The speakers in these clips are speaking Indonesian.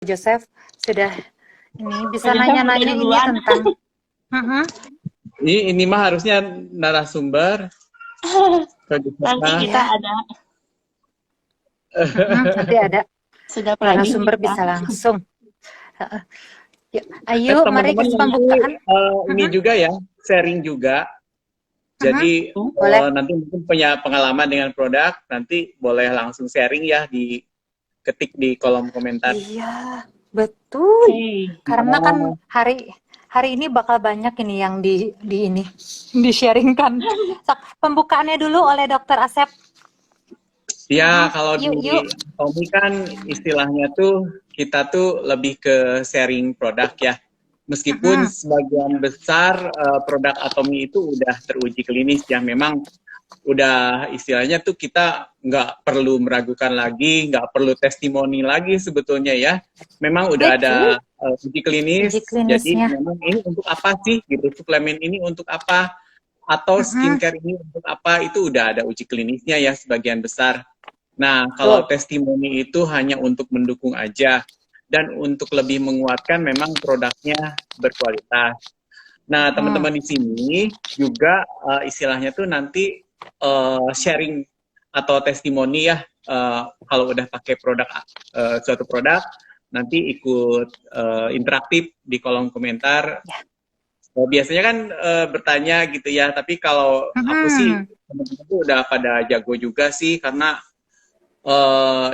Joseph sudah ini bisa nanya-nanya ini tentang ini mah harusnya narasumber. Nanti kita ada. Nanti ada Sudah narasumber bisa langsung. Ayo, mari ke pembukaan. Ini juga ya, sharing juga. Jadi nanti mungkin punya pengalaman dengan produk, nanti boleh langsung sharing ya, diketik di kolom komentar. Iya, betul. Karena kan hari ini bakal banyak ini yang di-sharingkan. Pembukaannya dulu oleh Dr. Asep. Ya, kalau di Tommy kan istilahnya tuh kita tuh lebih ke sharing produk ya. Meskipun sebagian besar produk Atomi itu udah teruji klinis ya, memang udah istilahnya tuh kita nggak perlu meragukan lagi, nggak perlu testimoni lagi sebetulnya ya. Memang udah ada uji klinis, jadi memang ini untuk apa sih gitu, suplemen ini untuk apa, atau skincare ini untuk apa, itu udah ada uji klinisnya ya sebagian besar. Nah, kalau testimoni itu hanya untuk mendukung aja, dan untuk lebih menguatkan memang produknya berkualitas. Nah, teman-teman di sini juga istilahnya tuh nanti sharing atau testimoni ya, kalau udah pakai produk suatu produk, nanti ikut interaktif di kolom komentar. Biasanya kan bertanya gitu ya, tapi kalau aku sih teman-teman tuh udah pada jago juga sih, karena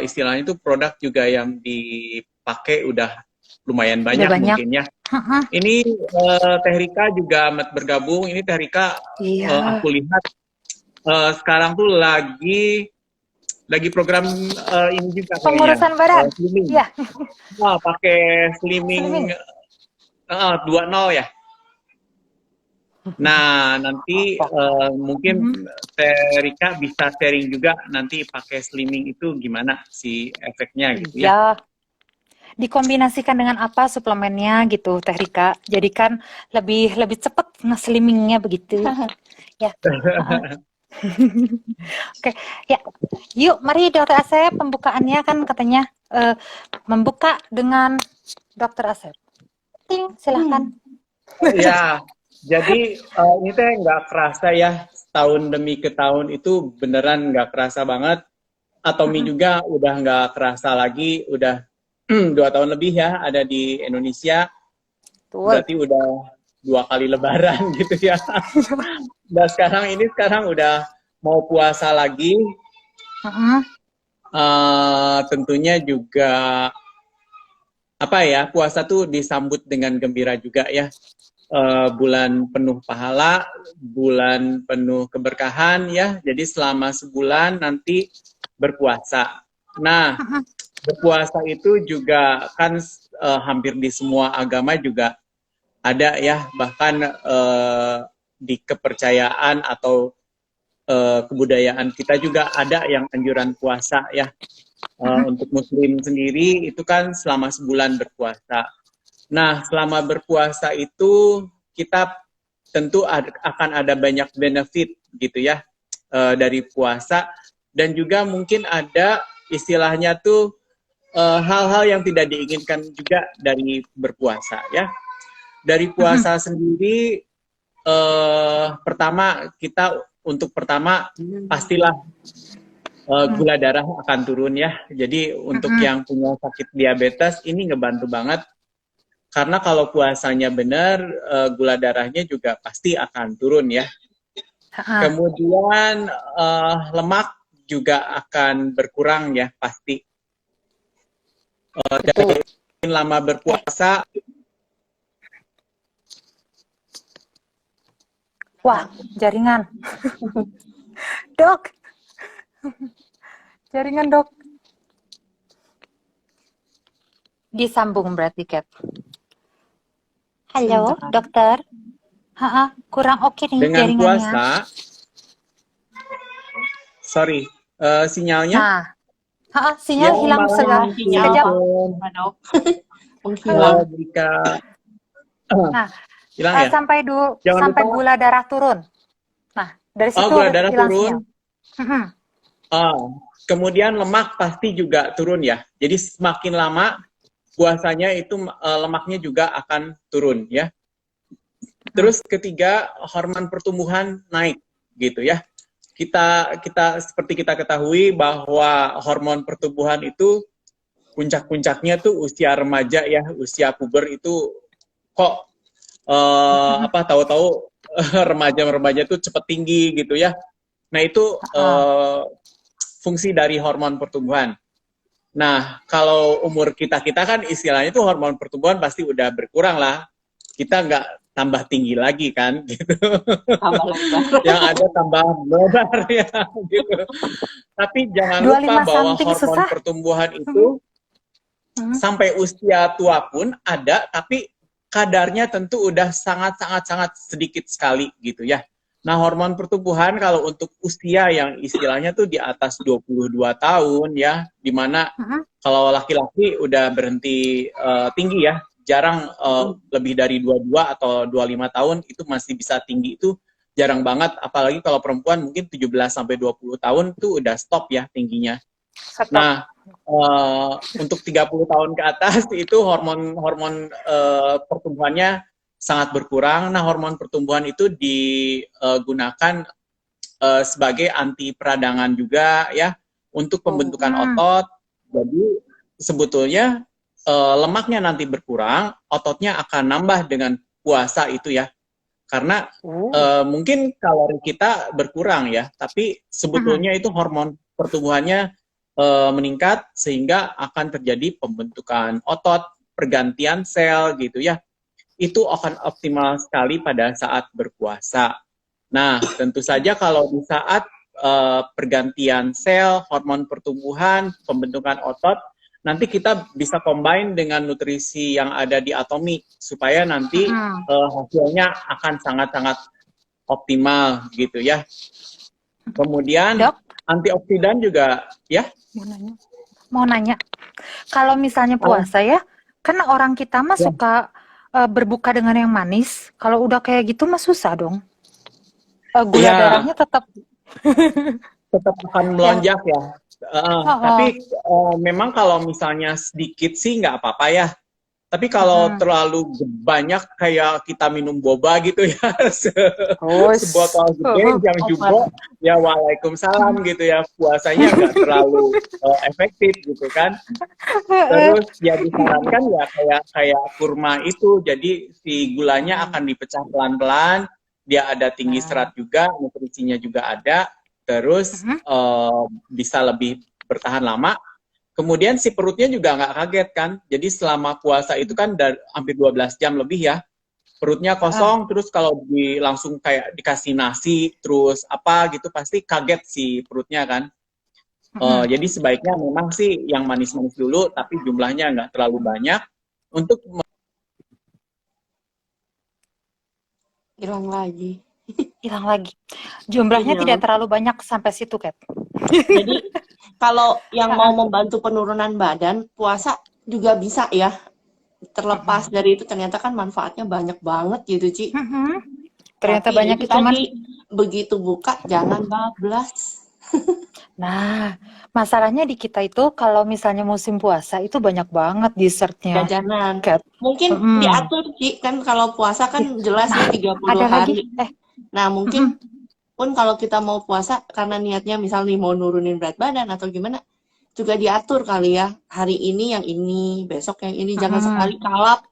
istilahnya itu produk juga yang dipakai udah lumayan banyak mungkin ya. Ini Teh Rika juga amat bergabung. Ini Teh Rika aku lihat sekarang tuh lagi program ini juga pengurusan badan. Slimming. Iya. Pakai slimming 2.0 ya. Nah, nanti mungkin Teh Rika bisa sharing juga nanti pakai slimming itu gimana sih efeknya gitu ya. Ya. Dikombinasikan dengan apa suplemennya gitu, Teh Rika. Jadi kan lebih cepat nge-slimmingnya begitu. Ya. Oke, ya. Yuk, mari Dr. Asep, pembukaannya kan katanya membuka dengan Dr. Asep. Ting, silahkan. Ya. Jadi ini teh nggak kerasa ya, tahun demi ke tahun itu beneran nggak kerasa banget. Atomi juga udah nggak kerasa lagi, udah 2 tahun lebih ya ada di Indonesia. Berarti udah 2 kali lebaran gitu ya. Dan sekarang udah mau puasa lagi. Tentunya juga apa ya, puasa tuh disambut dengan gembira juga ya. Bulan penuh pahala, bulan penuh keberkahan ya. Jadi selama sebulan nanti berpuasa. Nah, berpuasa itu juga kan hampir di semua agama juga ada ya, bahkan di kepercayaan atau kebudayaan kita juga ada yang anjuran puasa ya. Untuk muslim sendiri itu kan selama sebulan berpuasa. Nah, selama berpuasa itu kita tentu akan ada banyak benefit gitu ya dari puasa, dan juga mungkin ada istilahnya tuh hal-hal yang tidak diinginkan juga dari berpuasa ya. Dari puasa sendiri pertama pastilah gula darah akan turun ya. Jadi untuk yang punya sakit diabetes ini ngebantu banget. Karena kalau puasanya benar, gula darahnya juga pasti akan turun ya. Kemudian lemak juga akan berkurang ya pasti. Dan lama berpuasa. Wah, jaringan. Dok. Jaringan, Dok. Disambung berarti, Kat. Halo, dokter. Kurang oke nih dengan jaringannya. Puasa, sorry, sinyalnya? Sinyal hilang sekejap. Menghilang. Nah, hilang ya? sampai gula darah turun. Nah, dari situ gula darah turun. Sinyal. Kemudian lemak pasti juga turun ya. Jadi semakin lama puasanya itu lemaknya juga akan turun ya. Terus ketiga, hormon pertumbuhan naik gitu ya. Kita seperti kita ketahui bahwa hormon pertumbuhan itu puncak-puncaknya tuh usia remaja ya, usia puber itu kok tahu-tahu remaja-remaja tuh cepet tinggi gitu ya. Nah itu fungsi dari hormon pertumbuhan. Nah kalau umur kita kan istilahnya tuh hormon pertumbuhan pasti udah berkurang lah. Kita nggak tambah tinggi lagi kan gitu. Tambah lebar. Yang ada tambah lebar ya gitu. Tapi jangan lupa bahwa hormon pertumbuhan itu sampai usia tua pun ada, tapi kadarnya tentu udah sangat sedikit sekali gitu ya. Nah, hormon pertumbuhan kalau untuk usia yang istilahnya tuh di atas 22 tahun ya, dimana kalau laki-laki udah berhenti tinggi ya, jarang lebih dari 22 atau 25 tahun itu masih bisa tinggi, itu jarang banget, apalagi kalau perempuan mungkin 17 sampai 20 tahun tuh udah stop ya tingginya. Nah, untuk 30 tahun ke atas itu hormon pertumbuhannya sangat berkurang. Nah, hormon pertumbuhan itu digunakan sebagai anti peradangan juga ya, untuk pembentukan otot. Jadi sebetulnya lemaknya nanti berkurang, ototnya akan nambah dengan puasa itu ya. Karena mungkin kalori kita berkurang ya, tapi sebetulnya itu hormon pertumbuhannya meningkat sehingga akan terjadi pembentukan otot, pergantian sel gitu ya. Itu akan optimal sekali pada saat berpuasa. Nah, tentu saja kalau di saat pergantian sel, hormon pertumbuhan, pembentukan otot, nanti kita bisa combine dengan nutrisi yang ada di Atomy supaya nanti hasilnya akan sangat-sangat optimal gitu ya. Kemudian antioksidan juga ya. Mau nanya. Kalau misalnya puasa ya, kan orang kita mah suka berbuka dengan yang manis. Kalau udah kayak gitu mah susah dong. Gula darahnya tetap akan melonjak ya. Tapi memang kalau misalnya sedikit sih nggak apa-apa ya. Tapi kalau terlalu banyak kayak kita minum boba gitu ya, sebotol gede yang jumbo, ya waalaikumsalam gitu ya, puasanya nggak terlalu efektif gitu kan. Terus ya disarankan ya kayak kurma itu, jadi si gulanya akan dipecah pelan-pelan, dia ada tinggi serat juga, nutrisinya juga ada, terus bisa lebih bertahan lama. Kemudian si perutnya juga nggak kaget kan, jadi selama puasa itu kan hampir 12 jam lebih ya, perutnya kosong, terus kalau langsung kayak dikasih nasi, terus apa gitu, pasti kaget si perutnya kan. Jadi sebaiknya memang sih yang manis-manis dulu, tapi jumlahnya nggak terlalu banyak, untuk hilang lagi. Jumlahnya tidak terlalu banyak sampai situ, Kat. Jadi kalau yang mau membantu penurunan badan, puasa juga bisa ya. Terlepas dari itu, ternyata kan manfaatnya banyak banget gitu, Ci. Ternyata tapi banyak itu tadi, begitu buka jangan bablas. Nah, masalahnya di kita itu kalau misalnya musim puasa itu banyak banget dessertnya. Jajanan. Mungkin diatur, Ci, kan kalau puasa kan jelas ya 30 ada hari. lagi. Nah, mungkin pun kalau kita mau puasa karena niatnya misalnya mau nurunin berat badan atau gimana, juga diatur kali ya. Hari ini yang ini, besok yang ini, jangan sekali kalap.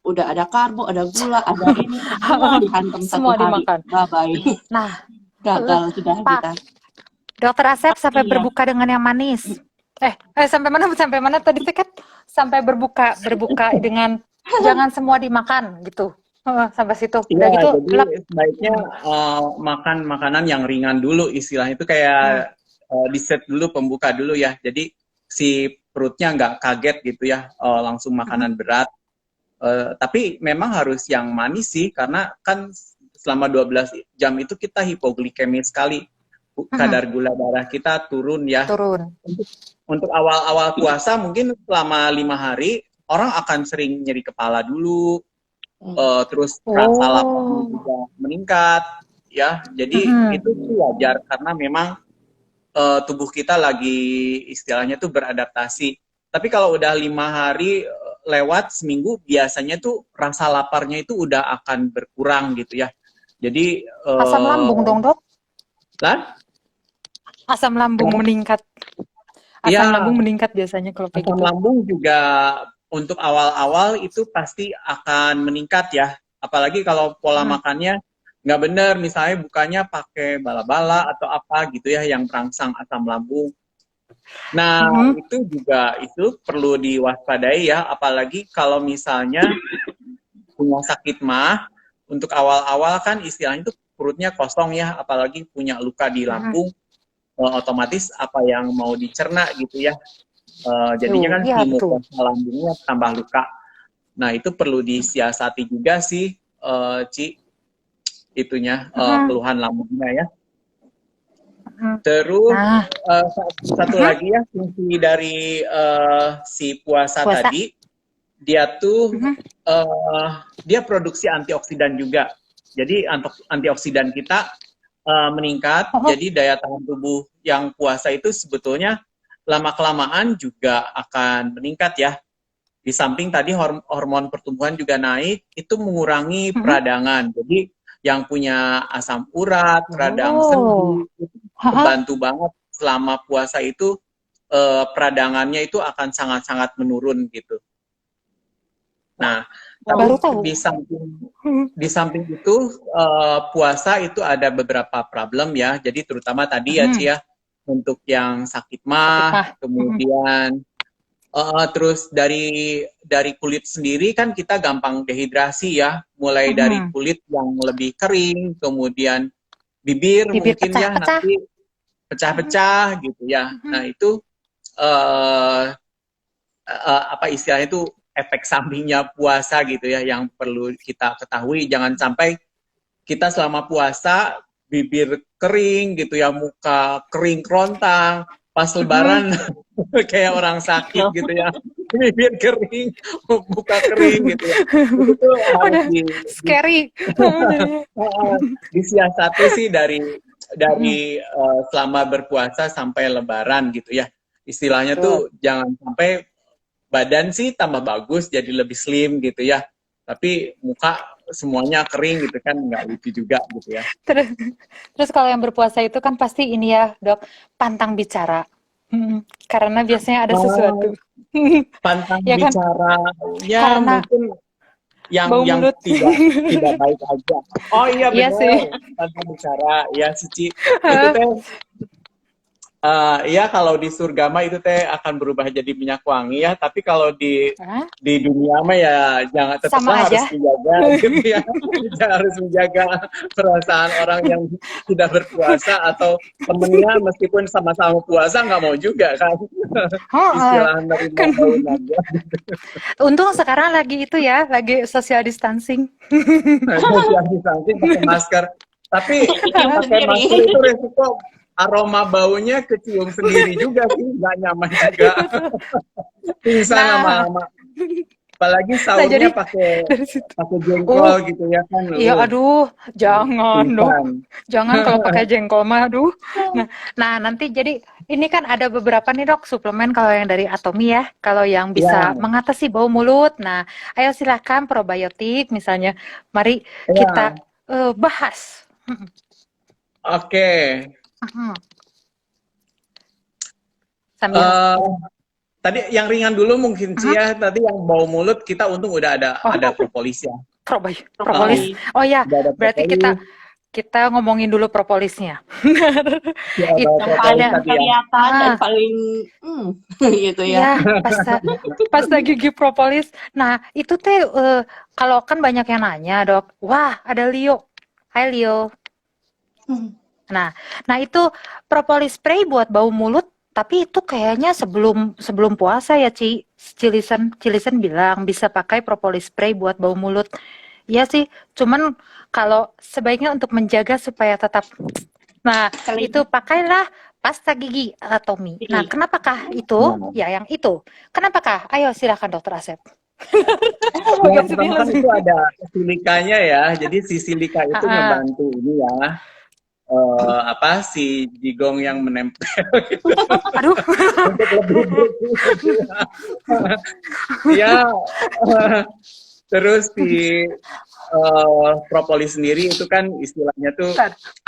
Udah ada karbo, ada gula, ada ini, semua dihantam satu hari. Dimakan. Bye-bye. Nah, gagal sudah kita. Dokter Asep sampai berbuka dengan yang manis. Sampai mana tadi Kat? Sampai berbuka dengan jangan semua dimakan gitu. Sampai situ. Udah gitu. Jadi sebaiknya makan makanan yang ringan dulu, istilahnya itu kayak dessert dulu, pembuka dulu ya. Jadi si perutnya nggak kaget gitu ya, langsung makanan berat. Tapi memang harus yang manis sih, karena kan selama 12 jam itu kita hipoglikemik sekali. Kadar gula darah kita turun ya. Untuk awal-awal puasa mungkin selama 5 hari, orang akan sering nyeri kepala dulu, terus rasa lapar juga meningkat ya. Jadi itu wajar karena memang tubuh kita lagi istilahnya tuh beradaptasi. Tapi kalau udah 5 hari lewat seminggu biasanya tuh rasa laparnya itu udah akan berkurang gitu ya. Jadi Asam lambung dong, Dok. lah, Asam lambung meningkat. Asam ya, lambung meningkat biasanya kalau kayak asam gitu. lambung juga untuk awal-awal itu pasti akan meningkat ya. Apalagi kalau pola makannya nggak benar, misalnya bukannya pakai bala-bala atau apa gitu ya yang merangsang asam lambung. Nah, itu juga itu perlu diwaspadai ya, apalagi kalau misalnya punya sakit mah, untuk awal-awal kan istilahnya itu perutnya kosong ya, apalagi punya luka di lambung, otomatis apa yang mau dicerna gitu ya. Jadinya kan Iya, si betul. mukosa lambungnya tambah luka. Nah, itu perlu disiasati juga sih, Ci, itunya, keluhan lambungnya ya. Terus Nah, satu lagi ya, fungsi dari si puasa puasa. tadi, dia tuh dia produksi antioksidan juga. Jadi antioksidan kita meningkat, jadi daya tahan tubuh yang puasa itu sebetulnya lama-kelamaan juga akan meningkat ya. Di samping tadi hormon pertumbuhan juga naik, itu mengurangi peradangan. Jadi yang punya asam urat, radang sendi, itu membantu banget selama puasa itu peradangannya itu akan sangat-sangat menurun gitu. Nah, tapi Baru tahu. di samping itu puasa itu ada beberapa problem ya. Jadi terutama tadi ya Ci ya, untuk yang sakit mah, kemudian terus dari kulit sendiri kan kita gampang dehidrasi ya, mulai dari kulit yang lebih kering, kemudian bibir mungkin ya pecah-pecah. nanti pecah-pecah gitu ya. Nah itu apa istilahnya itu efek sampingnya puasa gitu ya yang perlu kita ketahui. Jangan sampai kita selama puasa bibir kering gitu ya, muka kering kerontang, pas lebaran kayak orang sakit gitu ya, bibir kering, muka kering gitu ya. Itu tuh harus scary. disiasati sih dari selama berpuasa sampai lebaran gitu ya. Istilahnya tuh jangan sampai badan sih tambah bagus jadi lebih slim gitu ya, tapi muka semuanya kering gitu kan nggak lucu juga gitu ya. Terus kalau yang berpuasa itu kan pasti ini ya, Dok, pantang bicara. Karena biasanya ada sesuatu. Pantang Ya kan? bicara ya Karena mungkin yang bau mulut. tidak baik aja. Oh iya Iya benar, sih. pantang bicara ya Cici itu teh ya kalau di surga mah itu teh akan berubah jadi minyak wangi ya, tapi kalau di dunia mah ya jangan, tetaplah harus menjaga gitu ya. Harus menjaga perasaan orang yang tidak berpuasa atau temennya meskipun sama-sama puasa nggak mau juga kan. Istilah nerima daun aja. Untung sekarang lagi itu ya, lagi social distancing. Social distancing pakai masker. Tapi pakai masker itu resiko aroma baunya kecium sendiri juga sih, nggak nyaman juga. Pingsan lama-lama. Apalagi sahurnya pakai jengkol gitu ya kan. Iya, aduh, jangan dong. Jangan kalau pakai jengkol mah, aduh. Nah, nanti jadi ini kan ada beberapa nih Dok suplemen kalau yang dari Atomy ya, kalau yang bisa mengatasi bau mulut. Nah, ayo silakan probiotik misalnya. Mari kita bahas. Oke. Sambil tadi yang ringan dulu mungkin sih ya. Tadi yang bau mulut kita untung udah ada propolis ya. Propolis. Oh ya, berarti kita ngomongin dulu propolisnya. Itu paling kelihatan dan paling gitu ya. Pasta gigi propolis. Nah, itu teh kalau kan banyak yang nanya, Dok. Wah, ada Leo. Hai Leo. Nah itu propolis spray buat bau mulut, tapi itu kayaknya sebelum puasa ya, Cilisen bilang bisa pakai propolis spray buat bau mulut. Iya sih, cuman kalau sebaiknya untuk menjaga supaya tetap. Nah, itu pakailah pasta gigi Atomy. Nah, kenapakah itu? Ya, yang itu. Kenapakah? Ayo silakan Dokter Asep. Yang pertama kan itu ada silikanya ya, jadi si silika itu ngebantu ini ya, si jigong yang menempel gitu. Aduh. Untuk lebih bersih. Ya, terus si propolis sendiri itu kan istilahnya tuh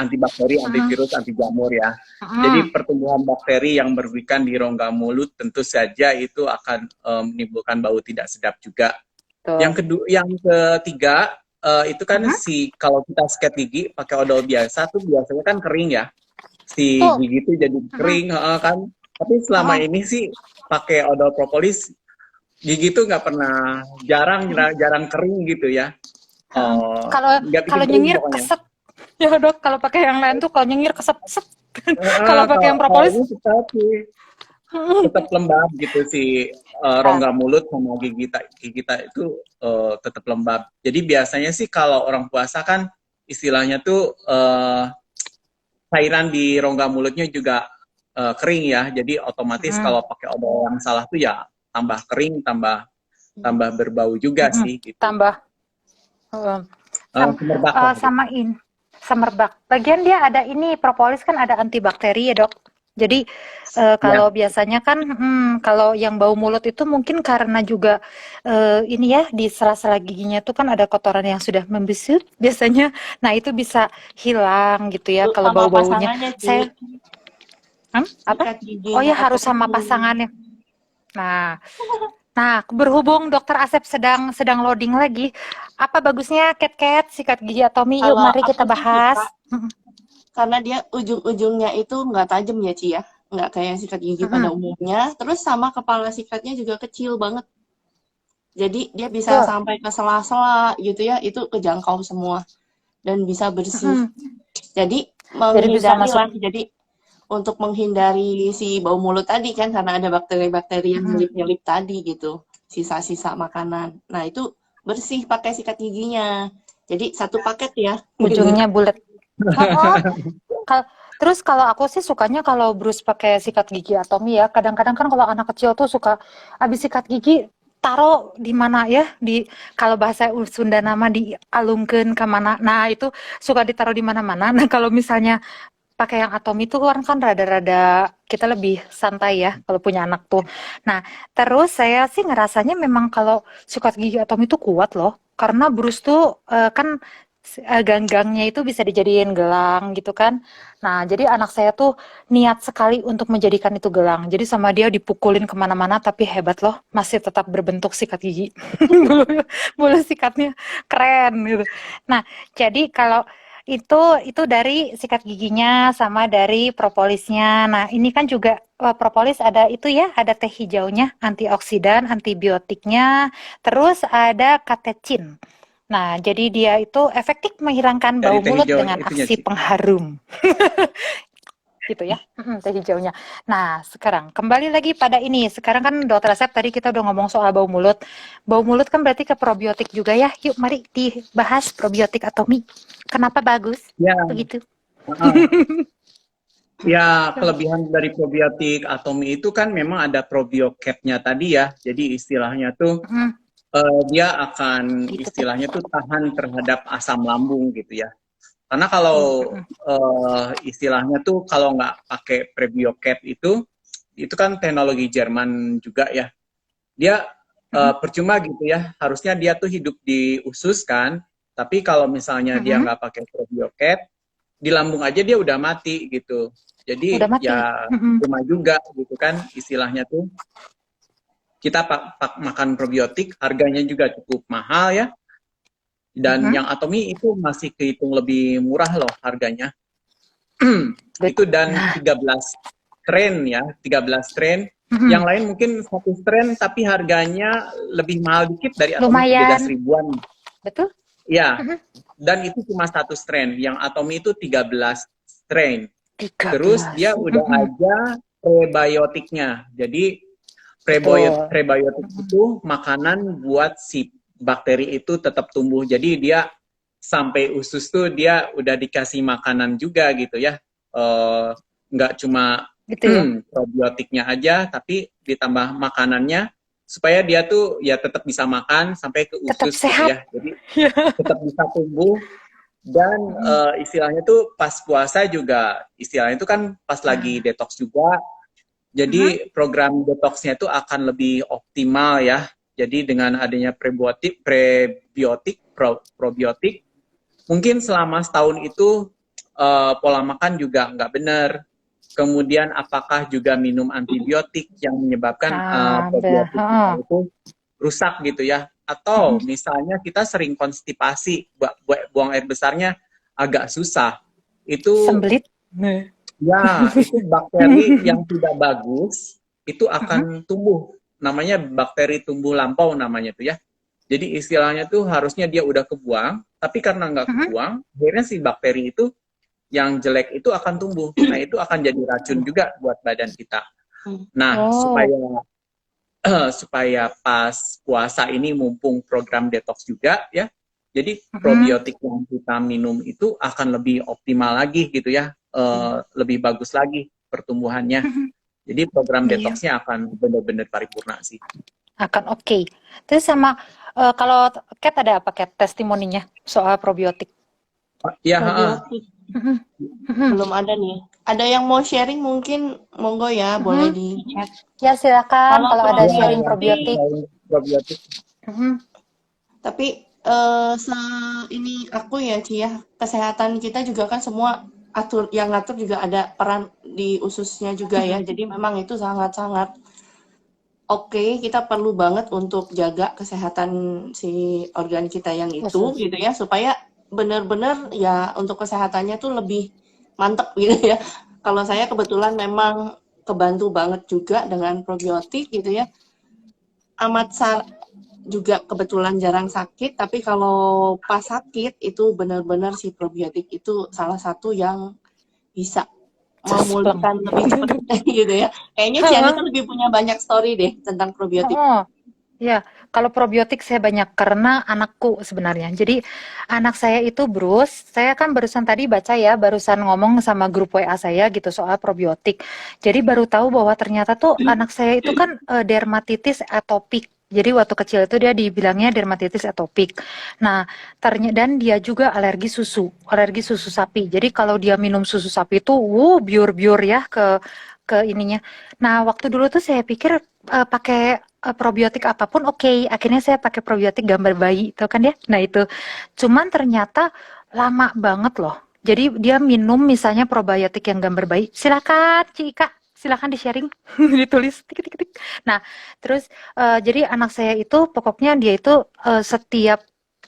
antibakteri, antivirus, anti jamur ya. Jadi pertumbuhan bakteri yang berberikan di rongga mulut tentu saja itu akan menimbulkan bau tidak sedap juga. Yang ketiga itu kan kalau kita sikat gigi pakai odol biasa tuh biasanya kan kering ya. Si gigi itu jadi kering kan. Tapi selama ini sih pakai odol propolis gigi tuh nggak pernah jarang kering gitu ya. Kalau nyengir keset ya dok, kalau pakai yang lain tuh kalau nyengir keset kalau pakai yang propolis tetap lembab gitu si rongga mulut sama gigi kita itu tetap lembab. Jadi biasanya sih kalau orang puasa kan istilahnya tuh cairan di rongga mulutnya juga kering ya. Jadi otomatis kalau pakai odol yang salah tuh ya tambah kering, tambah berbau juga sih. Gitu. Tambah semerbak. Lagian dia ada ini propolis kan ada antibakteri ya dok. Jadi kalau biasanya kan kalau yang bau mulut itu mungkin karena juga ini ya di sela-sela giginya tuh kan ada kotoran yang sudah membusuk biasanya. Nah itu bisa hilang gitu ya kalau bau-baunya. Saya apa? Oh ya harus sama pasangannya. Nah, berhubung Dokter Asep sedang loading lagi, apa bagusnya cat sikat gigi Atomy? Yuk, mari kita bahas. Karena dia ujung-ujungnya itu nggak tajam ya, Ci ya, nggak kayak sikat gigi pada umumnya. Terus sama kepala sikatnya juga kecil banget. Jadi dia bisa sampai ke sela-sela gitu ya, itu kejangkau semua dan bisa bersih. Jadi menghindari lah. Jadi untuk menghindari si bau mulut tadi kan karena ada bakteri-bakteri yang nyelip-nyelip tadi gitu, sisa-sisa makanan. Nah itu bersih pakai sikat giginya. Jadi satu paket ya. Ujungnya bulat. Terus kalau aku sih sukanya kalau Bruce pakai sikat gigi Atomy ya. Kadang-kadang kan kalau anak kecil tuh suka habis sikat gigi taruh di mana ya, di kalau bahasa Sunda nama dialungkeun ke mana. Nah itu suka ditaruh di mana-mana. Nah kalau misalnya pakai yang Atomy itu kan rada-rada kita lebih santai ya kalau punya anak tuh. Nah, terus saya sih ngerasanya memang kalau sikat gigi Atomy itu kuat loh. Karena Bruce tuh kan ganggangnya itu bisa dijadiin gelang gitu kan. Nah, jadi anak saya tuh niat sekali untuk menjadikan itu gelang. Jadi sama dia dipukulin kemana-mana tapi hebat loh. Masih tetap berbentuk sikat gigi. Bulu sikatnya keren gitu. Nah, jadi kalau itu dari sikat giginya sama dari propolisnya. Nah, ini kan juga propolis ada itu ya, ada teh hijaunya, antioksidan, antibiotiknya, terus ada katechin. Nah, jadi dia itu efektif menghilangkan bau mulut dengan aksi pengharum. Gitu ya, teh hijaunya. Nah, sekarang kembali lagi pada ini. Sekarang kan Dokter Asep tadi kita udah ngomong soal bau mulut. Bau mulut kan berarti ke probiotik juga ya. Yuk, mari dibahas probiotik Atomy. Kenapa bagus? Ya. Begitu. Ya, kelebihan dari probiotik Atomy itu kan memang ada probiocap-nya tadi ya. Jadi istilahnya tuh dia akan istilahnya tuh tahan terhadap asam lambung gitu ya. Karena kalau istilahnya tuh kalau nggak pakai prebiocap itu kan teknologi Jerman juga ya. Dia percuma gitu ya. Harusnya dia tuh hidup di usus kan. Tapi kalau misalnya dia nggak pakai prebiocap, di lambung aja dia udah mati gitu. Jadi ya cuma juga gitu kan istilahnya tuh. Kita makan probiotik, harganya juga cukup mahal ya. Dan yang Atomy itu masih kehitung lebih murah loh harganya. Itu dan 13 strain ya, 13 strain. Yang lain mungkin 1 strain tapi harganya lebih mahal dikit dari Atomy, 13 ribuan. Betul? Ya, dan itu cuma 1 strain. Yang Atomy itu 13 strain. 13. Terus dia udah ada prebiotiknya. Jadi prebiotik itu makanan buat si bakteri itu tetap tumbuh. Jadi dia sampai usus tuh dia udah dikasih makanan juga gitu ya. Nggak cuma probiotiknya aja, tapi ditambah makanannya supaya dia tuh ya tetap bisa makan sampai ke usus gitu ya. Jadi tetap bisa tumbuh Dan istilahnya tuh pas puasa juga, istilahnya itu kan pas lagi detox juga. Jadi program detoxnya itu akan lebih optimal ya. Jadi dengan adanya probiotik, mungkin selama setahun itu pola makan juga nggak benar. Kemudian apakah juga minum antibiotik yang menyebabkan probiotik kita itu rusak gitu ya. Atau misalnya kita sering konstipasi, buang air besarnya agak susah. Itu Sembelit. ya, itu bakteri yang tidak bagus itu akan tumbuh. Namanya bakteri tumbuh lampau namanya tuh ya. Jadi istilahnya tuh harusnya dia udah kebuang, tapi karena nggak kebuang, akhirnya si bakteri itu yang jelek itu akan tumbuh. Nah, itu akan jadi racun juga buat badan kita. Nah, supaya pas puasa ini mumpung program detox juga ya. Jadi probiotik yang kita minum itu akan lebih optimal lagi gitu ya. Lebih bagus lagi pertumbuhannya. Jadi program detoxnya akan benar-benar paripurna sih. Akan oke. Terus sama kalau Kat ada apa Kat testimoninya soal probiotik? Iya, Probiotik. Belum ada nih. Ada yang mau sharing mungkin monggo ya, boleh di chat. Ya silakan kalau ada sharing probiotik. Tapi ini aku ya Ci ya, kesehatan kita juga kan semua yang ngatur juga ada peran di ususnya juga ya. Jadi memang itu sangat-sangat oke, kita perlu banget untuk jaga kesehatan si organ kita yang itu gitu ya, supaya benar-benar ya untuk kesehatannya tuh lebih mantep gitu ya. Kalau saya kebetulan memang kebantu banget juga dengan probiotik gitu ya. Juga kebetulan jarang sakit, tapi kalau pas sakit itu benar-benar si probiotik itu salah satu yang bisa memulihkan lebih cepat gitu ya. Kayaknya Ciani tuh lebih punya banyak story deh tentang probiotik. Ya, kalau probiotik saya banyak karena anakku sebenarnya. Jadi anak saya itu Bruce, saya kan barusan tadi baca ya, barusan ngomong sama grup WA saya gitu soal probiotik. Jadi baru tahu bahwa ternyata tuh anak saya itu kan dermatitis atopik. Jadi waktu kecil itu dia dibilangnya dermatitis atopik. Nah, dan dia juga alergi susu sapi. Jadi kalau dia minum susu sapi itu, biur-biur ya ke ininya. Nah, waktu dulu tuh saya pikir pakai probiotik apapun oke. Akhirnya saya pakai probiotik gambar bayi itu kan ya. Nah, itu. Cuman ternyata lama banget loh. Jadi dia minum misalnya probiotik yang gambar bayi. Silakan Cika, silakan di-sharing, ditulis tik. Nah, terus jadi anak saya itu pokoknya dia itu setiap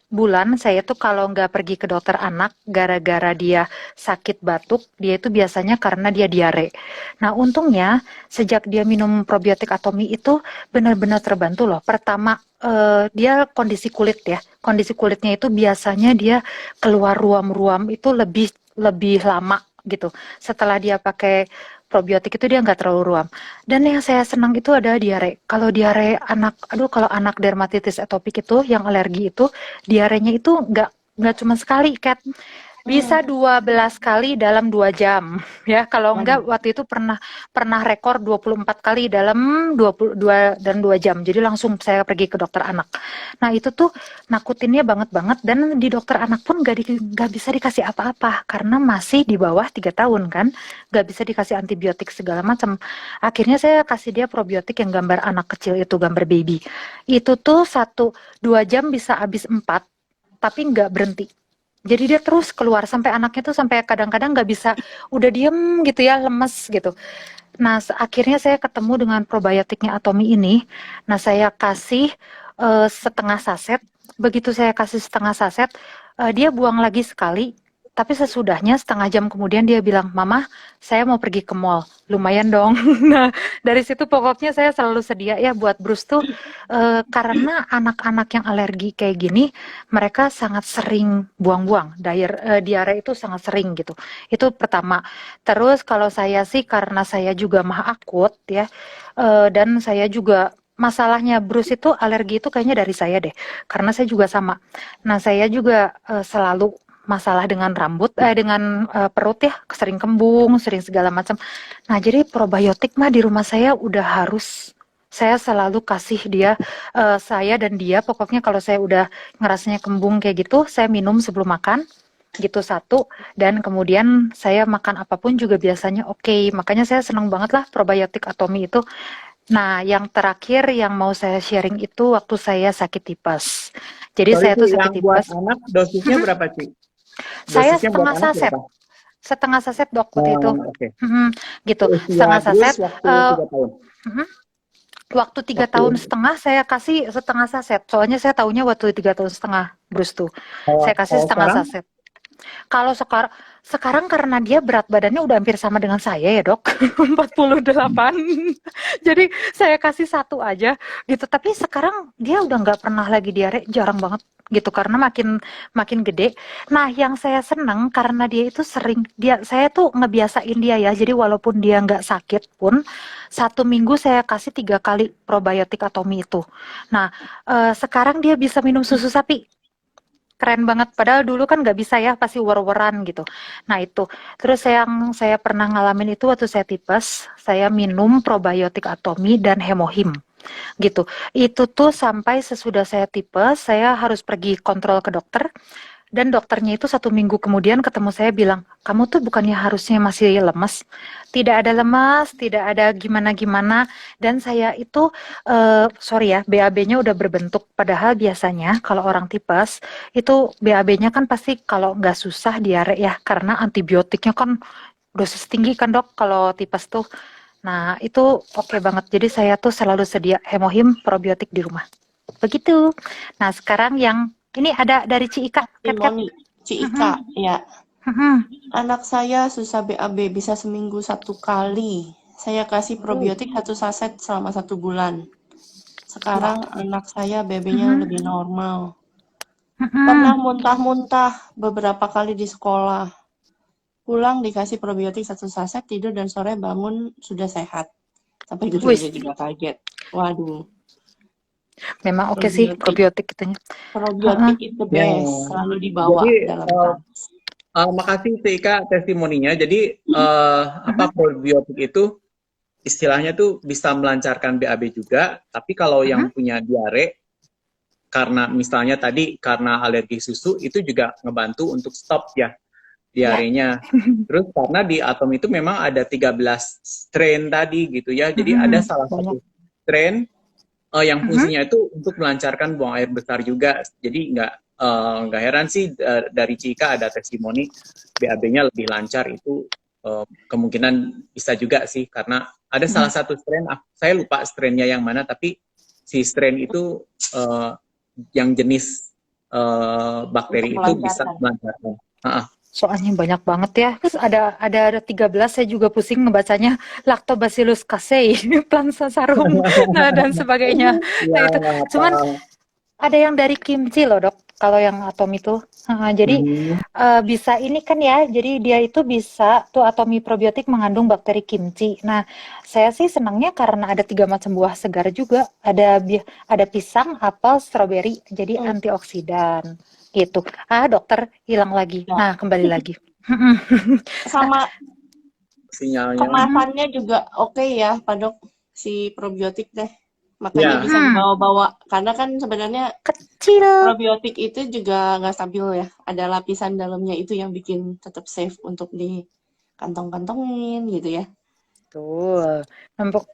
bulan saya tuh kalau nggak pergi ke dokter anak gara-gara dia sakit batuk, dia itu biasanya karena dia diare. Nah, untungnya sejak dia minum probiotik Atomi itu benar-benar terbantu loh. Pertama dia kondisi kulit ya. Kondisi kulitnya itu biasanya dia keluar ruam-ruam itu lebih lama gitu. Setelah dia pakai probiotik itu dia nggak terlalu ruam. Dan yang saya senang itu ada diare. Kalau diare kalau anak dermatitis atopik itu yang alergi itu diarenya itu nggak cuma sekali, Kat. Bisa 12 kali dalam 2 jam. Ya, kalau enggak waktu itu pernah rekor 24 kali dalam 22 dan 2 jam. Jadi langsung saya pergi ke dokter anak. Nah, itu tuh nakutinnya banget dan di dokter anak pun nggak bisa dikasih apa-apa karena masih di bawah 3 tahun kan. Nggak bisa dikasih antibiotik segala macam. Akhirnya saya kasih dia probiotik yang gambar anak kecil itu, gambar baby. Itu tuh 1-2 jam bisa habis 4, tapi nggak berhenti. Jadi dia terus keluar sampai anaknya tuh sampai kadang-kadang nggak bisa, udah diem gitu ya, lemes gitu. Nah, akhirnya saya ketemu dengan probiotiknya Atomi ini. Nah, saya kasih setengah saset. Begitu saya kasih setengah saset, dia buang lagi sekali. Tapi sesudahnya setengah jam kemudian dia bilang, Mama, saya mau pergi ke mall. Lumayan dong. Nah, dari situ pokoknya saya selalu sedia ya buat Bruce tuh. Karena anak-anak yang alergi kayak gini, mereka sangat sering buang-buang. Diare itu sangat sering gitu. Itu pertama. Terus kalau saya sih karena saya juga mah akut ya. Dan saya juga masalahnya Bruce itu alergi itu kayaknya dari saya deh. Karena saya juga sama. Nah, saya juga selalu masalah dengan rambut, dengan perut ya, sering kembung, sering segala macam. Nah, jadi probiotik mah di rumah saya udah harus. Saya selalu kasih dia, saya dan dia, pokoknya kalau saya udah ngerasanya kembung kayak gitu, saya minum sebelum makan. gitu satu, dan kemudian saya makan apapun juga biasanya oke. Makanya saya senang banget lah probiotik Atomi itu. Nah, yang terakhir yang mau saya sharing itu waktu saya sakit tipes. Jadi Sorry saya Ci, tuh sakit yang buat tipes. anak dosisnya berapa Ci? Saya Dosisnya buat anak berapa? setengah saset dok waktu itu. Oh, oke. Gitu, Usia setengah Bruce saset. waktu eh, 3 tahun. Waktu 3 tahun Waktu setengah saya kasih setengah saset. Soalnya saya taunya waktu 3 tahun setengah, Bruce tuh. Saya kasih kalau setengah sekarang saset. Kalau sekarang karena dia berat badannya udah hampir sama dengan saya ya dok, 48. Jadi saya kasih satu aja gitu. Tapi sekarang dia udah nggak pernah lagi diare, jarang banget gitu karena makin makin gede. Nah yang saya seneng karena dia itu saya tuh ngebiasain dia ya. Jadi walaupun dia nggak sakit pun 1 minggu saya kasih 3 kali probiotik Atomi itu. Nah sekarang dia bisa minum susu sapi. Keren banget, padahal dulu kan nggak bisa ya, pasti war-waran gitu. Nah itu, terus yang saya pernah ngalamin itu waktu saya tipes, saya minum probiotik Atomi dan Hemohim gitu. Itu tuh sampai sesudah saya tipes, saya harus pergi kontrol ke dokter. Dan dokternya itu 1 minggu kemudian ketemu saya bilang, kamu tuh bukannya harusnya masih lemes? Tidak ada lemas, tidak ada gimana-gimana. Dan saya itu, sorry ya, BAB-nya udah berbentuk. Padahal biasanya kalau orang tipes, itu BAB-nya kan pasti kalau nggak susah diare ya. Karena antibiotiknya kan dosis tinggi kan dok kalau tipes tuh. Nah itu oke banget. Jadi saya tuh selalu sedia Hemohim probiotik di rumah. Begitu. Nah sekarang yang ini ada dari Ci Ika, Kat. Timoni, Ika, ya. Anak saya susah BAB, bisa seminggu 1 kali. Saya kasih probiotik 1 saset selama 1 bulan. Sekarang anak saya BAB-nya lebih normal. Pernah muntah-muntah beberapa kali di sekolah. Pulang dikasih probiotik 1 saset, tidur dan sore bangun sudah sehat. Sampai guru-guru juga kaget. Waduh. Memang oke sih probiotik itunya. Probiotik itu best, selalu dibawa jadi, dalam tas. makasih Ika testimoninya. Jadi probiotik itu istilahnya tuh bisa melancarkan BAB juga. Tapi kalau yang punya diare, karena misalnya tadi karena alergi susu, itu juga ngebantu untuk stop ya diarenya. Terus karena di Atom itu memang ada 13 strain tadi gitu ya. Jadi ada salah satu strain yang fungsinya itu untuk melancarkan buang air besar juga. Jadi nggak heran sih dari Cika ada testimoni BAB-nya lebih lancar itu kemungkinan bisa juga sih karena ada salah satu strain, saya lupa strainnya yang mana, tapi si strain itu yang jenis bakteri itu bisa melancarkan. Soalnya banyak banget ya. Terus ada 13, saya juga pusing ngebacanya, Lactobacillus casei, Plansa sarum, nah dan sebagainya. Nah itu, cuman ada yang dari kimchi loh dok, kalau yang Atom itu. Jadi bisa ini kan ya, jadi dia itu bisa, tuh Atomi probiotik mengandung bakteri kimchi. Nah, saya sih senangnya karena ada 3 macam buah segar juga. Ada pisang, apel, stroberi, jadi antioksidan. Gitu. Dokter hilang lagi. Nah, kembali lagi. Sama sinyalnya kemasannya juga oke ya, Pak Dok, si probiotik deh. Makanya bisa dibawa-bawa. Karena kan sebenarnya kecil. Probiotik itu juga nggak stabil ya. Ada lapisan dalamnya itu yang bikin tetap safe untuk di kantong-kantongin gitu ya. Betul.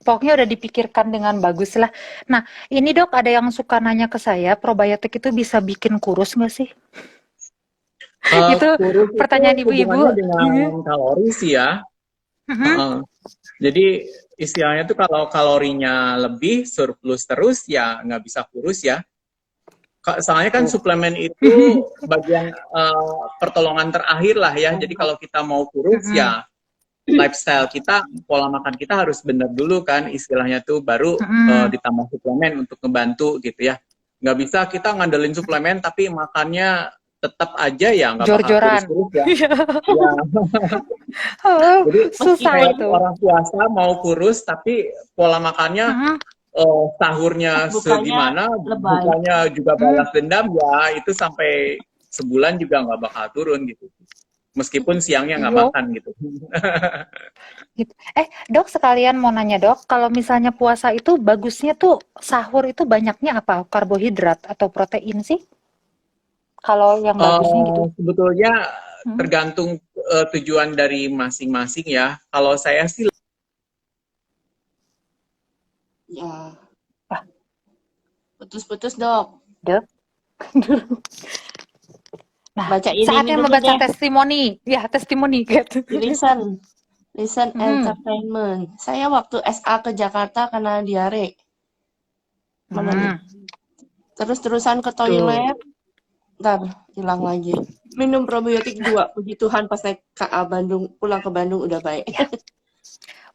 Pokoknya udah dipikirkan dengan bagus lah. Nah, ini dok ada yang suka nanya ke saya, probiotik itu bisa bikin kurus nggak sih? Itu pertanyaan ibu-ibu. Dengan kalori sih ya. Jadi istilahnya tuh kalau kalorinya lebih surplus terus ya nggak bisa kurus ya. Soalnya kan suplemen itu bagian pertolongan terakhir lah ya. Jadi kalau kita mau kurus ya lifestyle kita, pola makan kita harus benar dulu kan istilahnya tuh, baru ditambah suplemen untuk ngebantu gitu ya. Nggak bisa kita ngandelin suplemen tapi makannya tetap aja ya nggak bakal kurus-kurus ya. Jadi susah itu. Orang puasa mau kurus tapi pola makannya sahurnya segimana, bukanya juga balas dendam ya, itu sampai sebulan juga nggak bakal turun gitu. Meskipun siangnya nggak makan gitu. Dok sekalian mau nanya dok, kalau misalnya puasa itu bagusnya tuh sahur itu banyaknya apa? Karbohidrat atau protein sih? Kalau yang bagusnya gitu. Sebetulnya Hmm. tergantung tujuan dari masing-masing ya. Kalau saya sih Ya, Ah, putus-putus dok. deh. Nah, Baca ini saatnya dulu membaca deh. testimoni. Ya, testimoni gitu. Listen Hmm. entertainment. Saya waktu SA ke Jakarta kena diare. Mana nih? Hmm. Terus-terusan ke tuh. toilet. Ntar, hilang lagi. Minum probiotik 2. Puji Tuhan pas naik KA Bandung, pulang ke Bandung udah baik. Ya.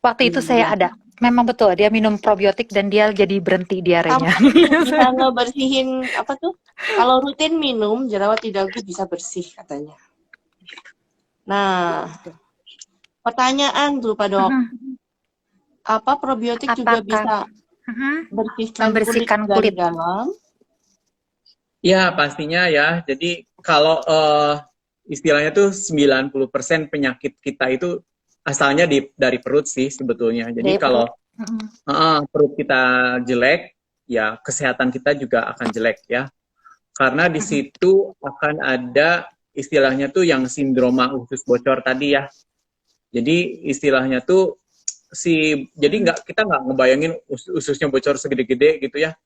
Waktu itu saya Iya. ada. Memang betul, dia minum probiotik dan dia jadi berhenti diarenya. Sama ini bisa ngebersihin apa tuh? Kalau rutin minum, jerawat di dagu bisa bersih katanya. Nah, pertanyaan tuh Pak Dok. Mhm. Apa probiotik juga Apakah bisa Mhm. bersihkan kulit membersihkan dari kulit? dalam? Ya, pastinya ya. Jadi kalau istilahnya tuh 90% penyakit kita itu asalnya dari perut sih sebetulnya. Jadi Dari kalau perut. Mhm. perut kita jelek, ya kesehatan kita juga akan jelek ya. Karena di Mhm. situ akan ada istilahnya tuh yang sindroma usus bocor tadi ya. Jadi istilahnya tuh jadi kita nggak ngebayangin ususnya bocor segede-gede gitu ya.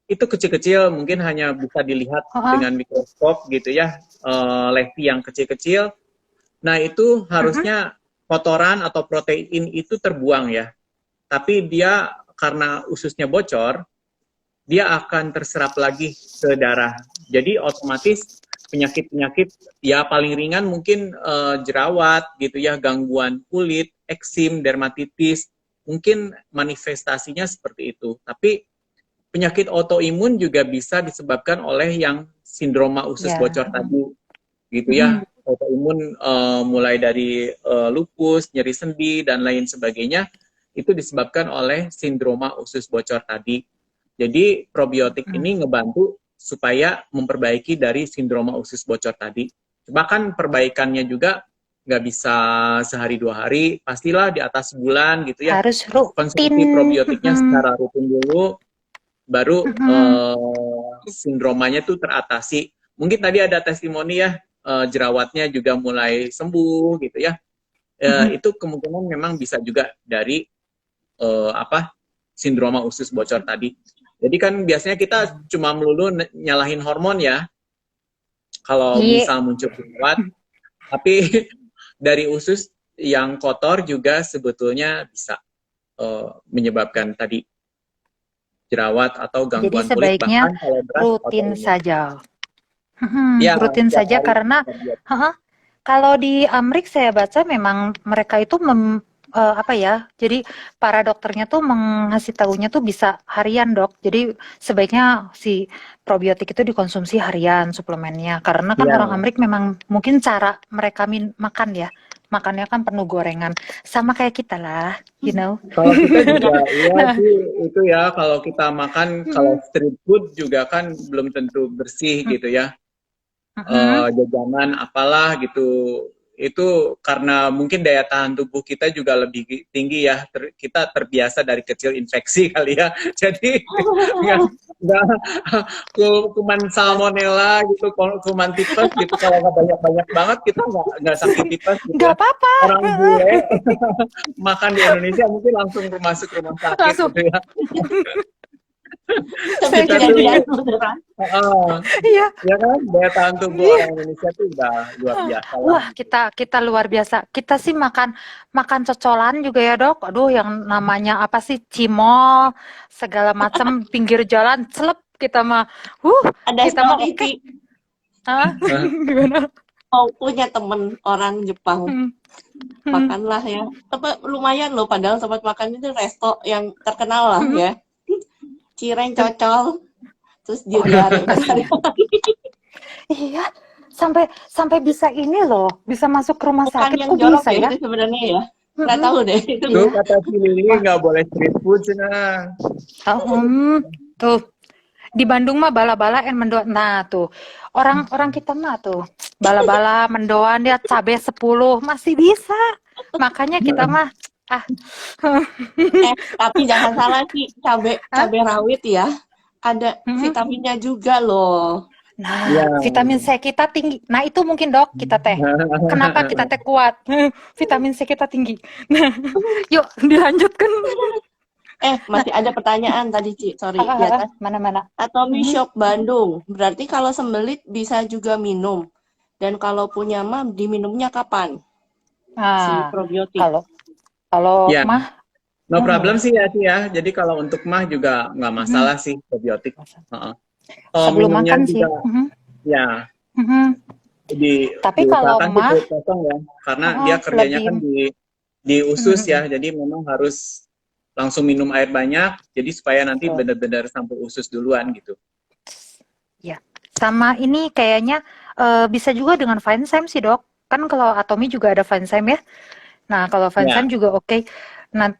Itu kecil-kecil, mungkin hanya bisa dilihat Heeh. dengan mikroskop gitu ya, lesi yang kecil-kecil. Nah itu Mhm. harusnya kotoran atau protein itu terbuang ya. Tapi dia karena ususnya bocor, dia akan terserap lagi ke darah. Jadi otomatis penyakit-penyakit ya paling ringan mungkin jerawat gitu ya, gangguan kulit, eksim, dermatitis, mungkin manifestasinya seperti itu. Tapi penyakit autoimun juga bisa disebabkan oleh yang sindroma usus Ya. bocor tadi, gitu ya. Mhm. Autoimun mulai dari lupus, nyeri sendi, dan lain sebagainya, itu disebabkan oleh sindroma usus bocor tadi. Jadi probiotik Mhm. ini ngebantu supaya memperbaiki dari sindroma usus bocor tadi. Cuma kan perbaikannya juga nggak bisa sehari 2 hari, pastilah di atas sebulan gitu ya. Harus rutin. Konsumsi probiotiknya Mhm. secara rutin dulu, baru Mhm. sindromanya tuh teratasi. Mungkin tadi ada testimoni ya, jerawatnya juga mulai sembuh gitu ya. Mhm. Itu kemungkinan memang bisa juga dari sindroma usus bocor tadi. Jadi kan biasanya kita cuma melulu nyalahin hormon ya, kalau Iya. misal muncul jerawat, tapi dari usus yang kotor juga sebetulnya bisa menyebabkan tadi jerawat atau Jadi gangguan kulit, sebaiknya bahkan kalau berat rutin autoimun. saja. Mhm. Ya, Rutin setiap saja hari karena probiotik. heeh, kalau di Amrik saya baca memang mereka itu apa ya? Jadi para dokternya tuh mengasih tahunya tuh bisa harian, Dok. Jadi sebaiknya si probiotik itu dikonsumsi harian suplemennya karena kan orang Ya, Amrik memang mungkin cara mereka makan ya. Makannya kan penuh gorengan. Sama kayak kita lah, you know. kalau kita juga, iya Nah, sih, itu ya, kalau kita makan, kalau mm, street food juga kan belum tentu bersih mm, gitu ya. mm, Jajanan apalah gitu, itu karena mungkin daya tahan tubuh kita juga lebih tinggi ya, kita terbiasa dari kecil infeksi kali ya, jadi nggak nggak kuman salmonella gitu, kuman tipes gitu, kalau nggak banyak-banyak banget kita nggak sakit tipes gitu nggak ya. apa-apa. Orang bule makan di Indonesia mungkin langsung masuk rumah sakit Langsung, gitu ya. Tapi saya Kita juga tuh kejadian gitu. beneran. Iya, ya kan daya tahan tubuh iya. orang Indonesia tuh udah luar biasa lah. Wah, kita luar biasa. Kita sih makan makan cocolan juga ya, Dok. Aduh, yang namanya apa sih? Cimol, segala macam pinggir jalan, celep kita mah. Ada Kita mah oke. Vicky Hah? Gimana? mau punya temen orang Jepang. Hmm. Hmm. Makanlah ya. Tapi lumayan loh, padahal tempat makan itu resto yang terkenal lah Hmm. ya. Cireng cocol, terus Oh, diare iya sih. Iya, sampai bisa ini loh, bisa masuk ke rumah Bukan sakit yang kok jorok bisa ya ya? itu sebenarnya ya. Nggak Mm-mm. tahu deh itu. Tuh Iya. kata si Lili Wah, nggak boleh street food cina. tuh di Bandung mah bala-bala mendoan. Nah, tuh. Orang kita mah tuh bala-bala mendoan dia cabe 10 masih bisa. Makanya kita mah ah. Tapi jangan salah sih, cabe Hah? rawit ya. Ada Mm-mm. vitaminnya juga loh. Nah, Ya. vitamin C kita tinggi. Nah, itu mungkin dok, kita teh. Kenapa kita teh kuat? Vitamin C kita tinggi. Nah, yuk dilanjutkan. Masih ada pertanyaan tadi, Ci. Sorry, di atas. Mana-mana. Atomy Shop Bandung. Berarti kalau sembelit bisa juga minum. Dan kalau punya mah diminumnya kapan? Si Nah, probiotik. kalau Ya, mah, no problem sih ya, Ci ya. Jadi kalau untuk mah juga nggak masalah sih probiotik. sebelum Minumnya makan sih. juga, ya, Tapi kalau diusahakan di mah, perut kosong ya, karena dia kerjanya kan lebih, di usus ya, jadi memang harus langsung minum air banyak, jadi supaya nanti Betul. benar-benar sampai usus duluan gitu. ya. Sama ini kayaknya bisa juga dengan Vincem sih dok. Kan kalau Atomy juga ada Vincem ya. Nah, kalau Vincem juga oke. Nah,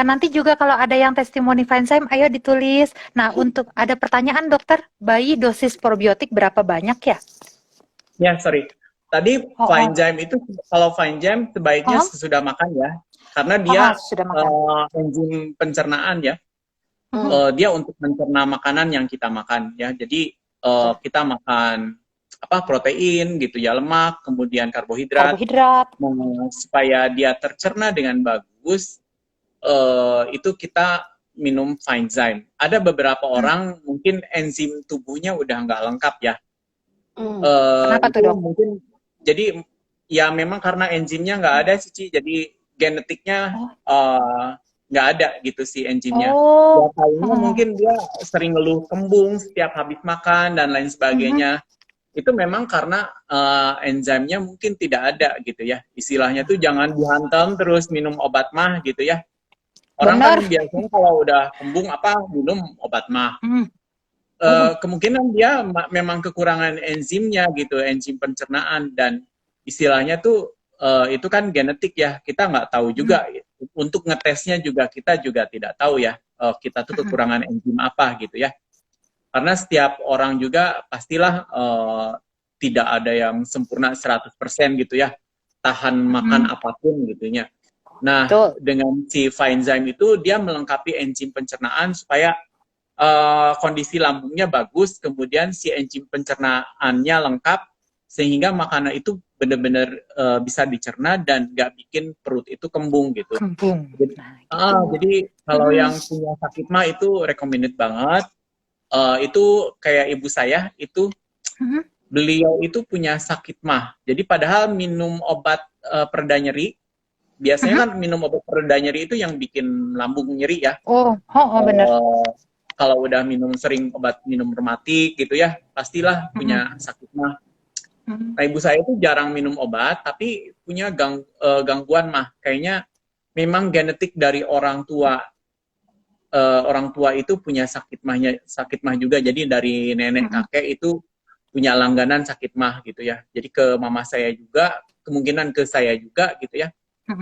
nanti juga kalau ada yang testimoni Vincem, ayo ditulis. Nah, untuk ada pertanyaan dokter, bayi dosis probiotik berapa banyak ya? Ya, sorry. Tadi Vincem itu, kalau Vincem sebaiknya sesudah makan ya, karena dia enzim pencernaan ya. Dia untuk mencerna makanan yang kita makan ya. Jadi kita makan protein gitu ya, lemak, kemudian karbohidrat. Supaya dia tercerna dengan bagus, itu kita minum Vincem. Ada beberapa orang mungkin enzim tubuhnya udah nggak lengkap ya. Kenapa tuh dok? Mungkin jadi ya memang karena enzimnya nggak ada sih, jadi genetiknya nggak ada gitu si enzimnya. Ya kayaknya mungkin dia sering ngeluh kembung setiap habis makan dan lain sebagainya. Itu memang karena enzimnya mungkin tidak ada gitu ya. Istilahnya tuh jangan dihantam terus minum obat mah gitu ya. Orang kan biasanya kalau udah kembung minum obat mah. Kemungkinan dia memang kekurangan enzimnya gitu, enzim pencernaan, dan istilahnya tuh itu kan genetik ya, kita nggak tahu juga. Untuk ngetesnya juga kita juga tidak tahu ya, kita tuh kekurangan enzim apa gitu ya. Karena setiap orang juga pastilah tidak ada yang sempurna 100% gitu ya, tahan makan apapun gitunya. Nah, dengan si Vincem itu dia melengkapi enzim pencernaan supaya kondisi lambungnya bagus, kemudian si enzim pencernaannya lengkap, sehingga makanan itu benar-benar bisa dicerna dan nggak bikin perut itu kembung gitu. Jadi kalau yang punya sakit mah itu recommended banget. Itu kayak ibu saya itu, beliau itu punya sakit mah. Jadi padahal minum obat pereda nyeri, biasanya kan minum obat pereda nyeri itu yang bikin lambung nyeri ya. Benar. Kalau udah sering obat minum rematik gitu ya, pastilah punya sakit mah. Nah, ibu saya itu jarang minum obat, tapi punya gangguan mah. Kayaknya memang genetik dari orang tua. Orang tua itu punya sakit mah juga. Jadi dari nenek kakek itu punya langganan sakit mah gitu ya. Jadi ke mama saya juga, kemungkinan ke saya juga gitu ya.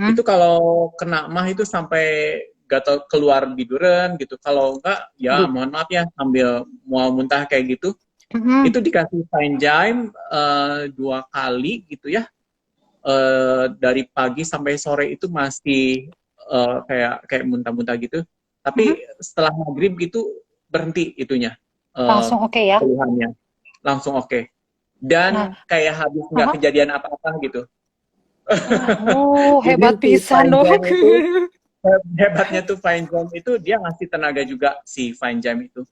Itu kalau kena mah itu sampai gatal keluar biduran gitu. Kalau enggak, ya mohon maaf ya, sambil mau muntah kayak gitu, itu dikasih Vincem 2 kali gitu ya. Dari pagi sampai sore itu masih kayak muntah-muntah gitu. Tapi setelah maghrib gitu berhenti itunya. Langsung oke ya? Keluhannya. Langsung oke. Dan kayak habis nggak kejadian apa-apa gitu. Hebat pisan dong. Hebatnya tuh Vincem itu dia ngasih tenaga juga si Vincem itu.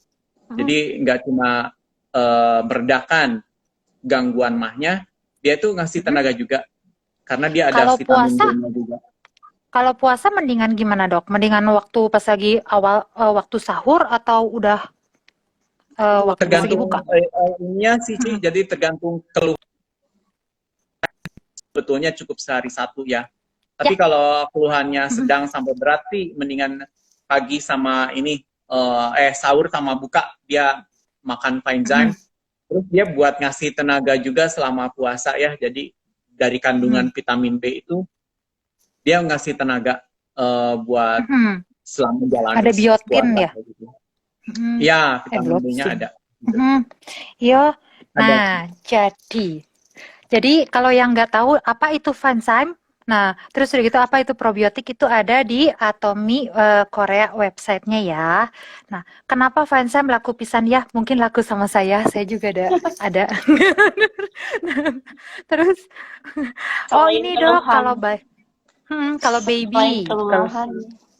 Jadi nggak cuma meredakan gangguan mahnya, dia tuh ngasih tenaga juga. Karena dia ada vitamin D-nya juga. Kalau puasa mendingan gimana dok? Mendingan waktu pas lagi awal waktu sahur atau udah waktu lagi buka? Ininya sih, jadi tergantung keluhan. Sebetulnya cukup sehari 1 ya. Tapi kalau keluhannya sedang sampai berat sih, mendingan pagi sama ini, sahur sama buka, dia makan Vincem. Terus dia buat ngasih tenaga juga selama puasa ya. Jadi dari kandungan vitamin B itu, dia ngasih tenaga buat selama jalan. Ada biotin ya? Gitu. Ya, vitamin B-nya ada. Gitu. Nah, jadi kalau yang nggak tahu apa itu Vincem, Nah, terus udah gitu apa itu probiotik itu ada di Atomy Korea websitenya ya. Nah, kenapa Fansam laku pisan ya? Mungkin laku sama saya juga ada. Terus, oh Selain ini dok, keluhan, kalau selain baby, kalau keluhan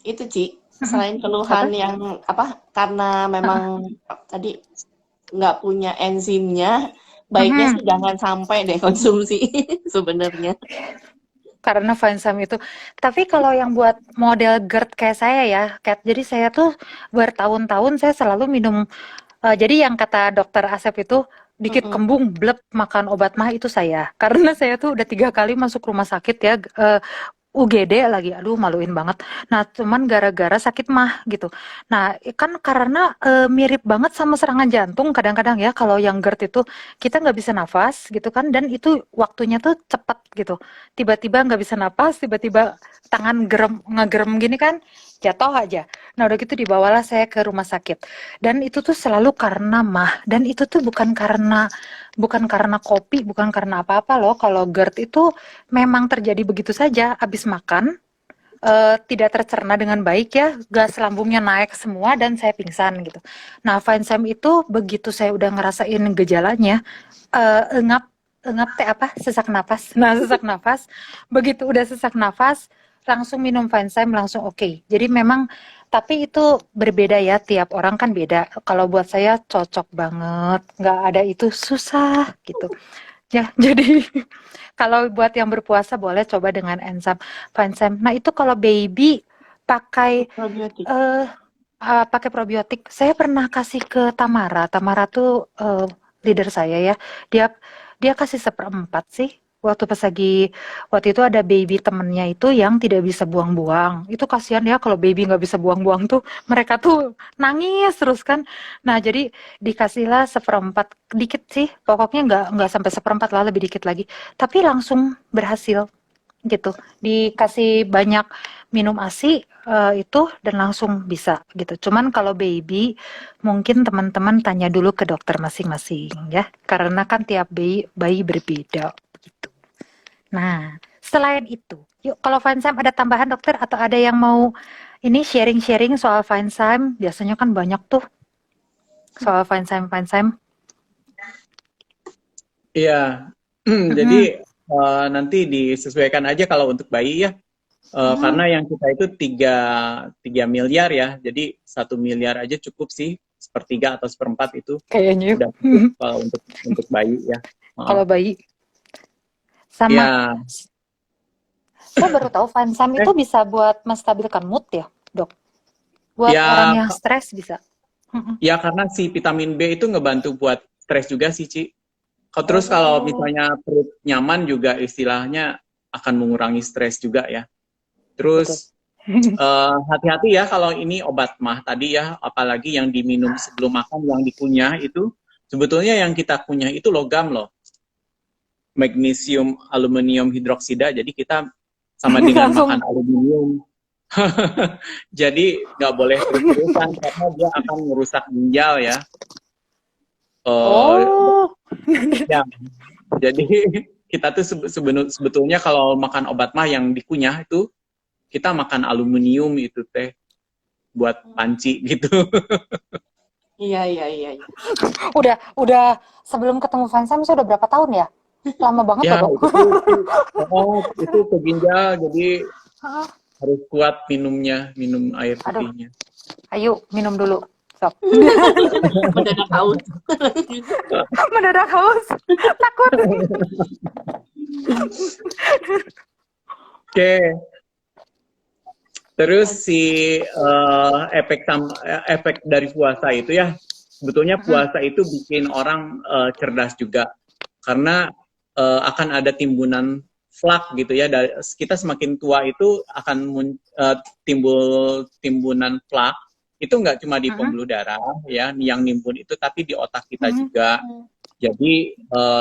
itu Ci, selain keluhan apa? yang apa? Karena memang tadi nggak punya enzimnya, baiknya Mm-mm. sih jangan sampai deh konsumsi sebenarnya. Karena Fansam itu. Tapi kalau yang buat model GERD kayak saya ya, Kat, jadi saya tuh bertahun-tahun saya selalu minum. Jadi yang kata dokter Asep itu dikit Mm-mm. kembung bleb makan obat mah itu saya. Karena saya tuh udah 3 kali masuk rumah sakit ya, UGD lagi, aduh maluin banget. Nah, cuman gara-gara sakit mah gitu. Nah, kan karena mirip banget sama serangan jantung kadang-kadang ya kalau yang GERD itu kita nggak bisa nafas gitu kan dan itu waktunya tuh cepat gitu. Tiba-tiba nggak bisa nafas, tiba-tiba tangan ngegerem gini kan jatuh aja. Nah, udah gitu dibawalah saya ke rumah sakit. Dan itu tuh selalu karena mah dan itu tuh bukan karena kopi, bukan karena apa-apa loh. Kalau GERD itu memang terjadi begitu saja, habis makan, tidak tercerna dengan baik ya, gas lambungnya naik semua dan saya pingsan gitu. Nah, Vincent itu begitu saya udah ngerasain gejalanya, engap, engap teh apa? Sesak napas. Nah, sesak napas, begitu udah sesak napas, langsung minum Vincent langsung oke. Jadi memang, tapi itu berbeda ya, tiap orang kan beda. Kalau buat saya cocok banget, nggak ada itu susah gitu. Ya, jadi kalau buat yang berpuasa boleh coba dengan Fansam. Nah, itu kalau baby pakai Probiotik. eh pakai probiotik. Saya pernah kasih ke Tamara. Tamara tuh leader saya ya. Dia dia kasih 1/4 sih. Waktu itu ada baby temennya itu yang tidak bisa buang-buang. Itu kasihan ya kalau baby nggak bisa buang-buang tuh. Mereka tuh nangis terus kan. Nah, jadi dikasihlah 1/4 dikit sih. Pokoknya nggak sampai 1/4 lah, lebih dikit lagi. Tapi langsung berhasil gitu. Dikasih banyak minum ASI itu dan langsung bisa gitu. Cuman kalau baby mungkin teman-teman tanya dulu ke dokter masing-masing ya. Karena kan tiap bayi berbeda gitu. Nah, selain itu, yuk kalau Fansam ada tambahan dokter atau ada yang mau ini sharing-sharing soal Fansam? Biasanya kan banyak tuh soal Fansam. Iya, jadi Mm-mm. nanti disesuaikan aja kalau untuk bayi ya. Karena yang kita itu 3 miliar ya, jadi 1 miliar aja cukup sih, 1/3 atau 1/4 itu Kayaknya yuk. udah cukup kalau untuk bayi ya. Kalau bayi sama Ya, saya baru tahu Fansam itu eh, bisa buat menstabilkan mood ya, dok. Buat orang ya, yang stres bisa. Mm-mm. ya karena si vitamin B itu ngebantu buat stres juga sih, Ci. Terus kalau Oh, misalnya perut nyaman juga istilahnya akan mengurangi stres juga ya. betul. Terus hati-hati ya kalau ini obat mah tadi ya, apalagi yang diminum sebelum makan yang dikunyah itu sebetulnya yang kita kunyah itu logam loh, magnesium aluminium hidroksida. Jadi kita sama dengan makan Langsung. aluminium. Jadi nggak boleh terus-terusan karena dia akan merusak ginjal ya. Eh, Oh, ya, jadi kita tuh sebetulnya kalau makan obat mah yang dikunyah itu kita makan aluminium itu teh buat panci gitu. Iya, iya, iya, iya. udah sebelum ketemu Fansam saya udah berapa tahun ya? Lama banget Ya, loh, dok. itu ke ginjal, jadi harus kuat minumnya, minum air Aduh, putihnya. ayo minum dulu. Sok. Mendadak haus. Mendadak haus. Takut. Oke, terus si efek dari puasa itu ya, sebetulnya puasa itu bikin orang cerdas juga, karena akan ada timbunan flak gitu ya. Kita semakin tua itu akan timbul timbunan flak. Itu nggak cuma di pembuluh darah ya, yang nimbun itu, tapi di otak kita juga. Jadi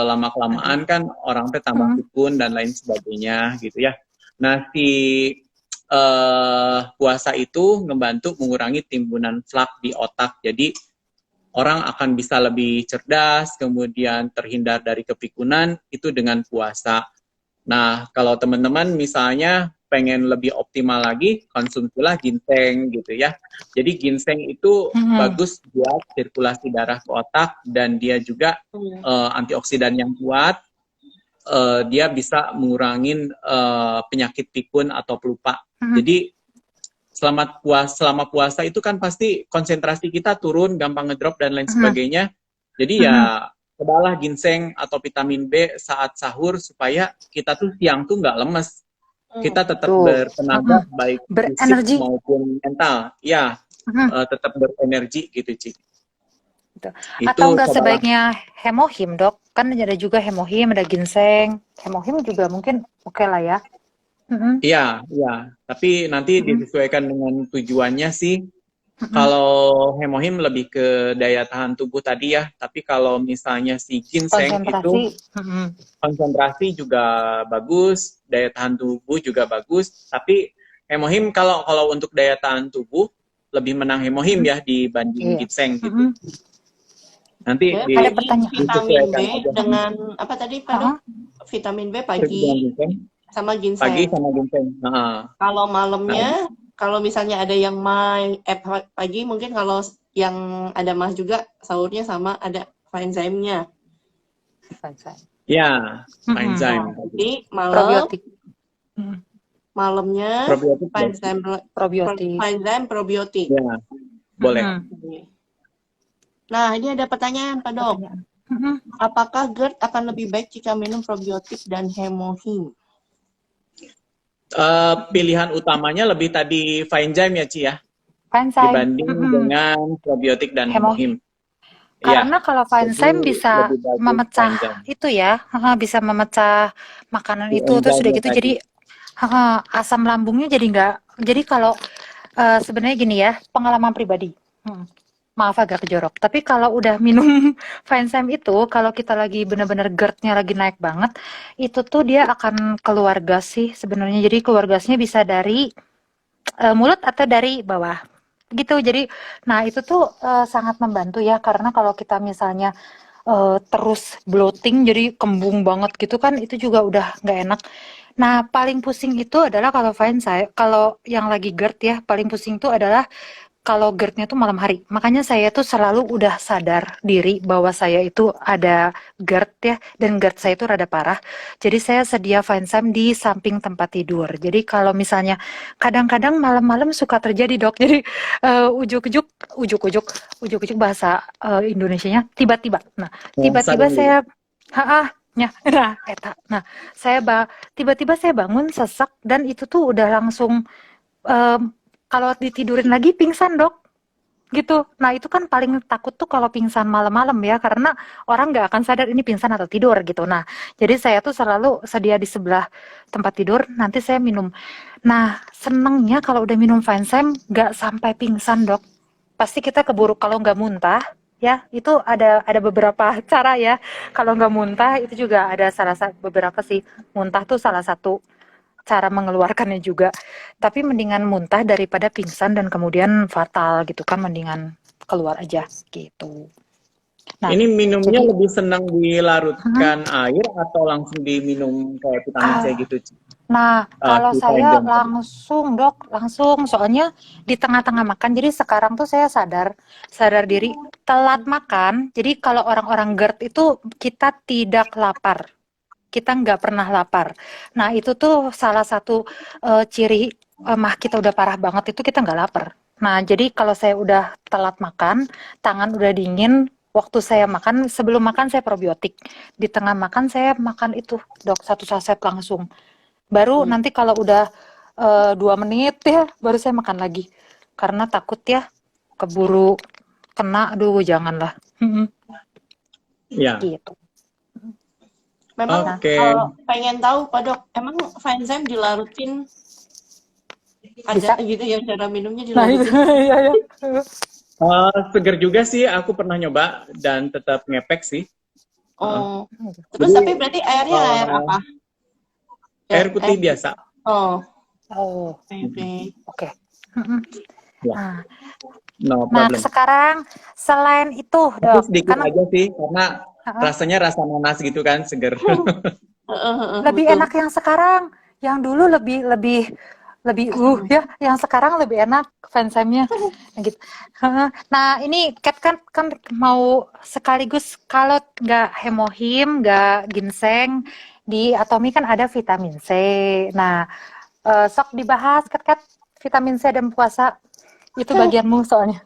lama kelamaan kan orang teh tambah pikun dan lain sebagainya gitu ya. Nah, si puasa itu ngebantu mengurangi timbunan flak di otak. Jadi orang akan bisa lebih cerdas, kemudian terhindar dari kepikunan itu dengan puasa. Nah, kalau teman-teman misalnya pengen lebih optimal lagi, konsumsilah ginseng gitu ya. Jadi ginseng itu bagus buat sirkulasi darah ke otak dan dia juga antioksidan yang kuat. Dia bisa mengurangi penyakit pikun atau pelupa. Jadi selama puasa itu kan pasti konsentrasi kita turun, gampang ngedrop dan lain sebagainya. Jadi ya cobalah ginseng atau vitamin B saat sahur supaya kita tuh siang tuh nggak lemes. Kita tetap bertenaga baik fisik maupun mental. Ya, tetap berenergi gitu, Ci. Atau enggak sebaiknya hemohim, Dok? Kan ada juga hemohim, ada ginseng. Hemohim juga mungkin oke lah ya. Iya, iya. Tapi nanti disesuaikan dengan tujuannya sih. Kalau hemohim lebih ke daya tahan tubuh tadi ya. Tapi kalau misalnya si ginseng itu konsentrasi juga bagus, daya tahan tubuh juga bagus. Tapi hemohim kalau untuk daya tahan tubuh lebih menang hemohim ya dibanding ginseng gitu. Nanti ada pertanyaan vitamin B aja. Dengan apa tadi Pak Dok? Vitamin B pagi sama ginseng. Pagi sama ginseng. Kalau malamnya, kalau misalnya ada yang pagi mungkin kalau yang ada mas juga sahurnya sama ada Fine-Zyme-nya. Ya, Fine-Zyme. Jadi malamnya Fine-Zyme probiotik. Ya, boleh. Nah, ini ada pertanyaan Pak Dok. Apakah GERD akan lebih baik jika minum probiotik dan hemohim? Pilihan utamanya lebih tadi Fine-Zyme ya, Ci ya? Fine-Zyme. Dibanding dengan probiotik dan hemohim. Karena kalau Fine-Zyme bisa memecah itu ya, bisa memecah makanan itu, terus udah gitu jadi asam lambungnya jadi enggak. Jadi kalau sebenarnya gini ya, pengalaman pribadi. Maaf agak kejorok, tapi kalau udah minum Fine-Zyme itu, kalau kita lagi benar-benar GERD-nya lagi naik banget, itu tuh dia akan keluar gas sih sebenarnya. Jadi keluar gasnya bisa dari mulut atau dari bawah, gitu. Jadi, nah itu tuh sangat membantu ya, karena kalau kita misalnya terus bloating, jadi kembung banget gitu kan, itu juga udah nggak enak. Nah, paling pusing itu adalah kalau Fine-Zyme, kalau yang lagi GERD ya, paling pusing itu adalah kalau GERD-nya tuh malam hari. Makanya saya tuh selalu udah sadar diri bahwa saya itu ada GERD ya, dan GERD saya itu rada parah. Jadi saya sedia Fine-Zyme di samping tempat tidur. Jadi kalau misalnya kadang-kadang malam-malam suka terjadi, Dok. Jadi ujuk-ujuk bahasa Indonesianya tiba-tiba. Nah, tiba-tiba saya tiba-tiba saya bangun sesak dan itu tuh udah langsung kalau ditidurin lagi pingsan, Dok, gitu. Nah itu kan paling takut tuh kalau pingsan malam-malam ya, karena orang nggak akan sadar ini pingsan atau tidur gitu. Nah jadi saya tuh selalu sedia di sebelah tempat tidur, nanti saya minum. Nah senengnya kalau udah minum Fine-Zyme nggak sampai pingsan, Dok. Pasti kita keburu kalau nggak muntah ya, itu ada beberapa cara ya. Kalau nggak muntah itu juga ada beberapa sih. Muntah tuh salah satu cara mengeluarkannya juga, tapi mendingan muntah daripada pingsan dan kemudian fatal gitu kan, mendingan keluar aja gitu. Nah, ini minumnya lebih senang dilarutkan air atau langsung diminum kayak vitamin C gitu? Nah, kalau saya langsung, Dok, langsung, soalnya di tengah-tengah makan. Jadi sekarang tuh saya sadar diri telat makan. Jadi kalau orang-orang GERD itu kita tidak lapar. Kita nggak pernah lapar. Nah itu tuh salah satu ciri mah kita udah parah banget itu kita nggak lapar. Nah jadi kalau saya udah telat makan, tangan udah dingin, waktu saya makan, sebelum makan saya probiotik. Di tengah makan saya makan itu, Dok, 1 saset langsung. Baru nanti kalau udah 2 menit ya, baru saya makan lagi. Karena takut ya, keburu kena, aduh janganlah. Ya. Gitu. Memang kalau pengen tahu Pak Dok, emang Fine-Zyme dilarutin ada gitu ya cara minumnya dilarutin? Iya. Seger juga sih, aku pernah nyoba dan tetap ngepek sih. Terus tapi berarti airnya air apa? Air putih biasa. Oke. Ya. No problem. Nah sekarang selain itu, Dok, sedikit aja sih, karena rasanya rasa nanas gitu kan, seger. Lebih betul. enak yang sekarang. Yang dulu lebih lebih lebih ya, yang sekarang lebih enak fansamnya gitu. Nah, ini Kat kan mau sekaligus kalau nggak hemohim, nggak ginseng, di Atomi kan ada vitamin C. Nah, sok dibahas Kat vitamin C dan puasa. Itu bagianmu soalnya.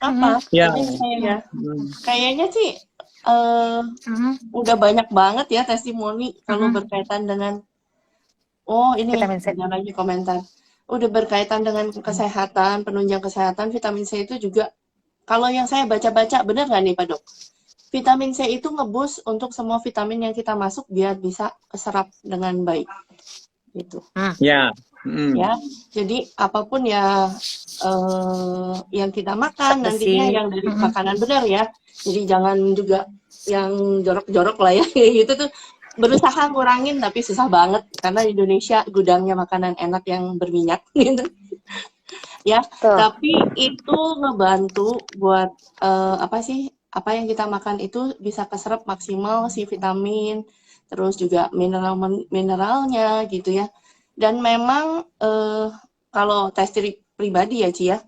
Apa? Ya. Ini saya Hmm. kayaknya sih udah banyak banget ya testimoni kalau berkaitan dengan ini Vitamin C. ada lagi komentar. Udah berkaitan dengan kesehatan, penunjang kesehatan, vitamin C itu juga kalau yang saya baca-baca benar nggak nih Pak Dok? Vitamin C itu ngebus untuk semua vitamin yang kita masuk biar bisa keserap dengan baik. Gitu. Ya. Ya, jadi apapun ya yang kita makan nantinya Besi. yang dari makanan benar ya. Jadi jangan juga yang jorok-jorok lah ya. Gitu tuh berusaha ngurangin tapi susah banget karena di Indonesia gudangnya makanan enak yang berminyak gitu. Ya, Tuh. tapi itu ngebantu buat apa yang kita makan itu bisa keserap maksimal si vitamin, terus juga mineralnya gitu ya. Dan memang kalau tes pribadi ya Ci ya,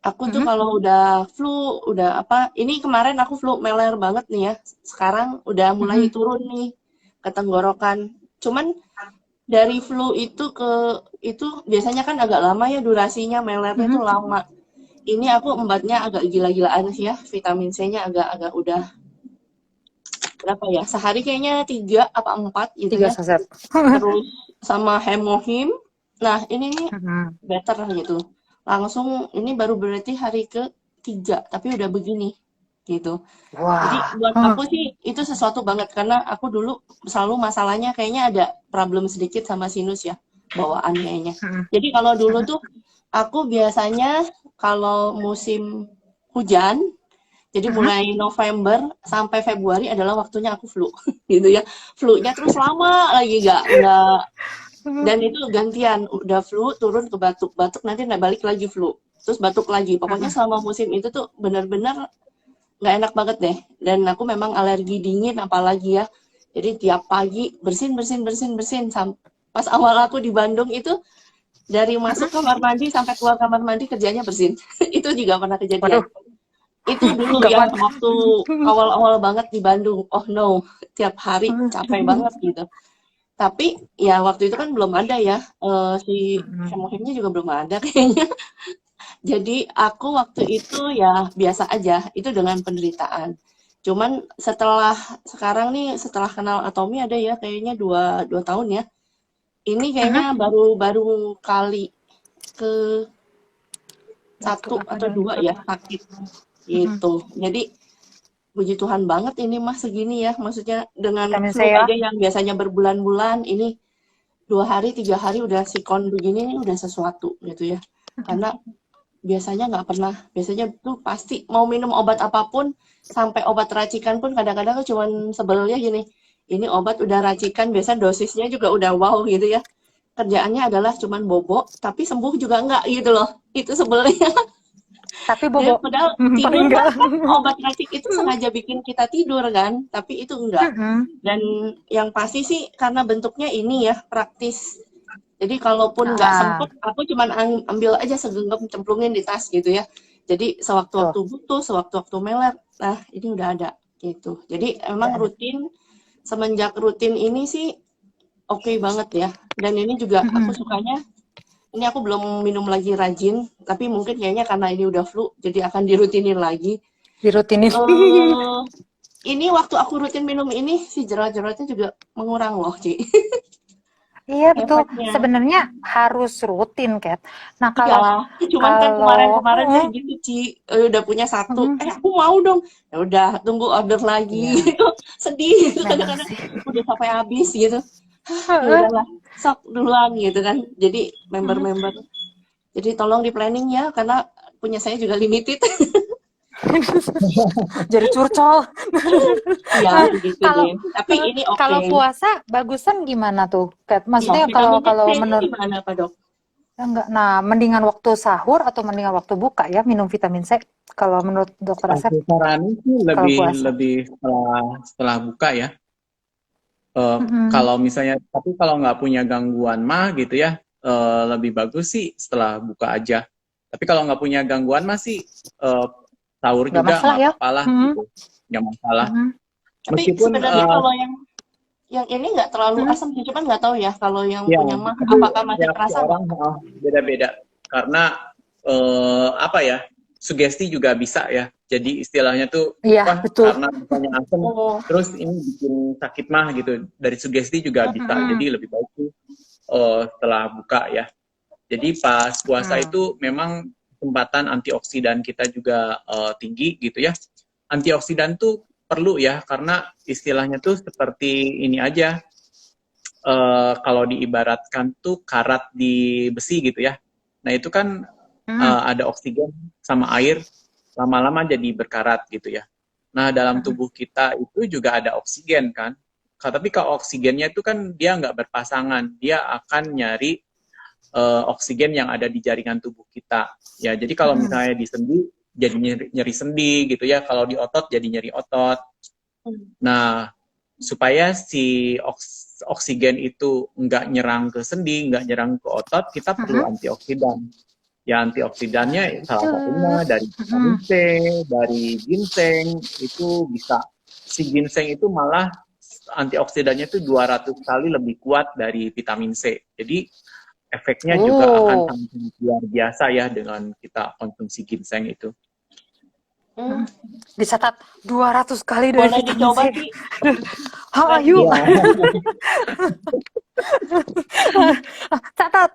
aku tuh kalau udah flu, udah ini kemarin aku flu meler banget nih ya, sekarang udah mulai turun nih ke tenggorokan. Cuman dari flu itu ke itu biasanya kan agak lama ya durasinya, melernya tuh lama. Ini aku embatnya agak gila-gilaan sih ya, vitamin C-nya agak udah berapa ya? Sehari kayaknya 3 apa 4 gitu 3 ya. saset. Terus sama hemohim. Nah, ini nih better gitu. Langsung ini baru berarti hari ke-3, tapi udah begini gitu. Jadi Wah. buat aku sih itu sesuatu banget karena aku dulu selalu masalahnya kayaknya ada problem sedikit sama sinus ya, bawaan kayaknya. Jadi kalau dulu tuh aku biasanya kalau musim hujan, jadi mulai November sampai Februari adalah waktunya aku flu, gitu ya. Flu-nya terus lama lagi nggak dan itu gantian, udah flu turun ke batuk, batuk nanti balik lagi flu, terus batuk lagi. Pokoknya selama musim itu tuh benar-benar nggak enak banget deh. Dan aku memang alergi dingin apalagi ya. Jadi tiap pagi bersin. Pas awal aku di Bandung itu dari masuk kamar mandi sampai keluar kamar mandi kerjanya bersin. Itu juga pernah kejadian. Waduh. Itu dulu Gak ya kuat. waktu awal-awal banget di Bandung. Oh no, tiap hari capek banget gitu. Tapi ya waktu itu kan belum ada ya si hemohimnya juga belum ada kayaknya. Jadi aku waktu itu ya biasa aja, itu dengan penderitaan. Cuman sekarang nih setelah kenal Atomi ada ya kayaknya dua tahun ya. Ini kayaknya baru kali ke 1 atau 2 ya sakit gitu. Jadi puji Tuhan banget ini mah segini ya. Maksudnya dengan Vitamin C flu ya. aja yang biasanya berbulan-bulan, ini 2 hari 3 hari udah sikon begini ini udah sesuatu gitu ya. Karena biasanya nggak pernah, biasanya tuh pasti mau minum obat apapun, sampai obat racikan pun kadang-kadang cuman sebelnya gini, ini obat udah racikan, biasa dosisnya juga udah wow gitu ya. Kerjaannya adalah cuman bobo, tapi sembuh juga enggak gitu loh. Itu sebelnya. Tapi Dan bobo. padahal tidur Paling enggak. kan obat racik itu sengaja bikin kita tidur kan, tapi itu enggak. Dan yang pasti sih karena bentuknya ini ya praktis. Jadi kalaupun nggak sempet, aku cuman ambil aja segenggam cemplungin di tas gitu ya. Jadi sewaktu-waktu butuh, sewaktu-waktu meler, nah ini udah ada gitu. Jadi emang rutin, semenjak rutin ini sih oke banget ya. Dan ini juga aku sukanya, ini aku belum minum lagi rajin, tapi mungkin kayaknya karena ini udah flu, jadi akan dirutinin lagi. Dirutinin. Ini waktu aku rutin minum ini, si jerat-jeratnya juga mengurang loh, Ci. Iya betul. Efeknya. Sebenarnya harus rutin, Kat. Nah kalau Iya, cuman kan kemarin-kemarin saya gitu Ci, udah punya 1, aku mau dong, ya udah tunggu order lagi, gitu. Sedih gitu kadang-kadang, udah sampai habis gitu, ya udahlah, sok duluan gitu kan. Jadi member-member, jadi tolong di planning ya, karena punya saya juga limited. Jadi curcol. Iya, gitu Kalau deh. Tapi ini oke. kalau puasa bagusan gimana tuh, Kat? Maksudnya Iya, kalau vitamin C-nya menurut gimana Pak Dok? enggak, nah mendingan waktu sahur atau mendingan waktu buka ya minum vitamin C kalau menurut dokter Asep Aku saranin sih kalau lebih puasa. lebih setelah buka ya. Kalau misalnya, tapi kalau nggak punya gangguan mah gitu ya, lebih bagus sih setelah buka aja. Tapi kalau nggak punya gangguan mah sih sahur Nggak juga masalah nggak ya. apa-apa lah gitu, nggak masalah. Tapi Meskipun sebenarnya kalau yang ini nggak terlalu Mm-mm. asam sih, cuman nggak tahu ya kalau yang ya punya mah itu apakah masih reaksi terasa nggak? orang beda-beda karena apa ya, sugesti juga bisa ya. Jadi istilahnya tuh, Iya, wah betul. karena misalnya asam, Oh, terus ini bikin sakit mah gitu. Dari sugesti juga bisa. Mm-mm. Jadi lebih baik tuh setelah buka ya. Jadi pas puasa Mm. itu memang kesempatan antioksidan kita juga tinggi gitu ya. Antioksidan tuh perlu ya, karena istilahnya tuh seperti ini aja. Kalau diibaratkan tuh karat di besi gitu ya. Nah itu kan Mm. ada oksigen sama air, lama-lama jadi berkarat gitu ya. Nah dalam tubuh kita itu juga ada oksigen kan. Tapi kalau oksigennya itu kan dia nggak berpasangan, dia akan nyari oksigen yang ada di jaringan tubuh kita. Ya jadi kalau misalnya di sendi jadi nyeri sendi gitu ya. Kalau di otot jadi nyeri otot. Nah supaya si oksigen itu nggak nyerang ke sendi, nggak nyerang ke otot, kita perlu antioksidan. Ya antioksidannya salah satunya Tuh. dari vitamin C, dari ginseng, itu bisa. Si ginseng itu malah antioksidannya itu 200 kali lebih kuat dari vitamin C. Jadi efeknya juga akan Oh. sangat luar biasa ya dengan kita konsumsi ginseng itu. Dicatat 200 kali dari boleh vitamin dicoba C. sih. Ayo. Ya. Catat.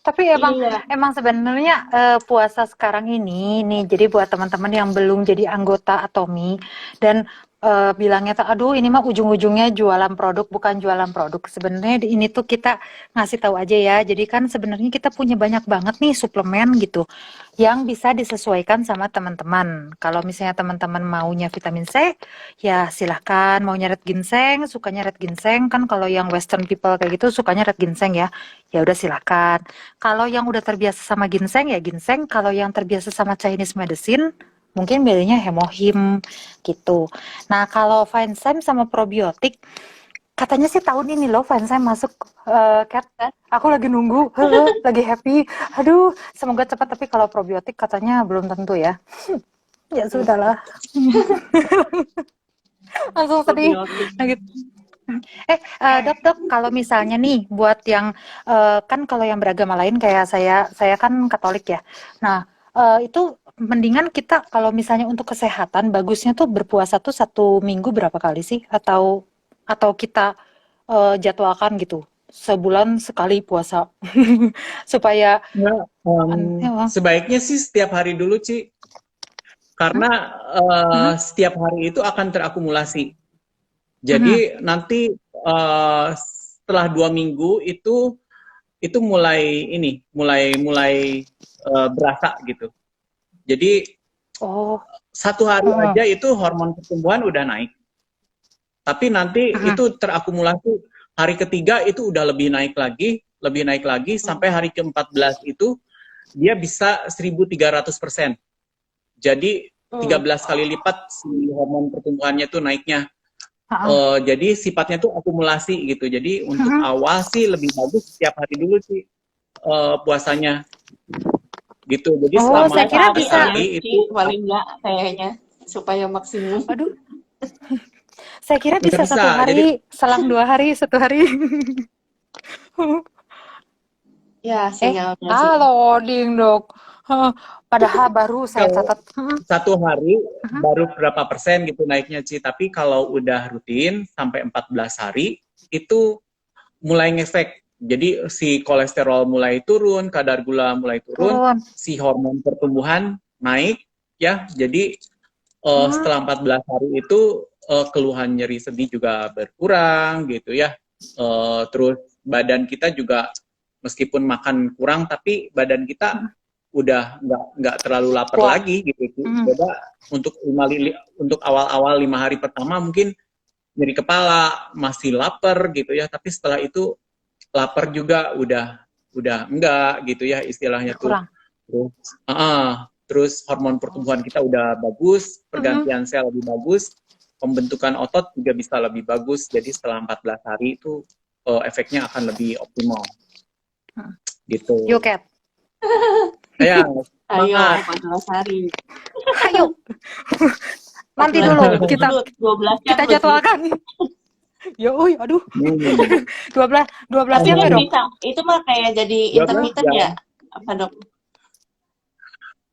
Tapi Iya. emang sebenarnya puasa sekarang ini nih, jadi buat teman-teman yang belum jadi anggota Atomi dan bilangnya tuh, aduh ini mah ujung-ujungnya jualan produk bukan jualan produk. Sebenarnya ini tuh kita ngasih tahu aja ya. Jadi kan sebenarnya kita punya banyak banget nih suplemen gitu yang bisa disesuaikan sama teman-teman. Kalau misalnya teman-teman maunya vitamin C, ya silahkan. Mau nyeret ginseng, sukanya red ginseng kan. Kalau yang Western people kayak gitu sukanya red ginseng ya. Ya udah silahkan. Kalau yang udah terbiasa sama ginseng ya ginseng. Kalau yang terbiasa sama Chinese medicine, mungkin bedanya hemohim gitu. Nah kalau Vincent sama probiotik, katanya sih tahun ini loh Vincent masuk Kat. Aku lagi nunggu, lagi happy. Aduh, semoga cepat. Tapi kalau probiotik katanya belum tentu ya. Ya sudahlah. Langsung sedih. Probiotik. Nah, gitu. Dok, kalau misalnya nih buat yang kan kalau yang beragama lain kayak saya kan Katolik ya. Nah, itu mendingan kita kalau misalnya untuk kesehatan bagusnya tuh berpuasa tuh 1 minggu berapa kali sih? Atau kita jadwalkan gitu sebulan sekali puasa supaya Ya, sebaiknya sih setiap hari dulu, Ci. Karena setiap hari itu akan terakumulasi. Jadi nanti setelah 2 minggu itu mulai berasa gitu. Jadi oh 1 hari aja itu hormon pertumbuhan udah naik. Tapi nanti itu terakumulasi hari ketiga itu udah lebih naik lagi sampai hari ke-14 itu dia bisa 1.300%. Jadi 13 kali lipat si hormon pertumbuhannya tuh naiknya. Jadi sifatnya tuh akumulasi gitu. Jadi untuk awal sih lebih bagus setiap hari dulu sih puasanya gitu. Jadi Oh, selama saya kira 14 bisa. hari itu paling enggak kayaknya supaya maksimum. Aduh, saya kira nggak bisa 1 bisa. Jadi hari, selang 2 hari, 1 hari. Ya, sinyalnya sih. Loading dok. Padahal baru saya kalau catat. 1 hari baru berapa persen gitu naiknya Ci. Tapi kalau udah rutin sampai 14 hari itu mulai ngefek. Jadi si kolesterol mulai turun, kadar gula mulai turun, si hormon pertumbuhan naik ya. Jadi setelah 14 hari itu keluhan nyeri sendi juga berkurang gitu ya. Terus badan kita juga meskipun makan kurang tapi badan kita udah nggak terlalu lapar lagi gitu. Beda untuk awal-awal 5 hari pertama mungkin nyeri kepala, masih lapar gitu ya, tapi setelah itu lapar juga udah enggak gitu ya istilahnya tuh. Terus hormon pertumbuhan kita udah bagus, pergantian sel lebih bagus. pembentukan otot juga bisa lebih bagus. Jadi setelah 14 hari itu efeknya akan lebih optimal. Gitu. Yuk, Cat. Ya, Ayo, semangat. 14 hari. Ayo. Nanti dulu kita 12 jam kita loh, Ci. jadwalkan. Ya, aduh. 12 jam Tapi ya, kan Dok? bisa, itu mah kayak jadi 12 intermittent jam. ya? Apa, Dok?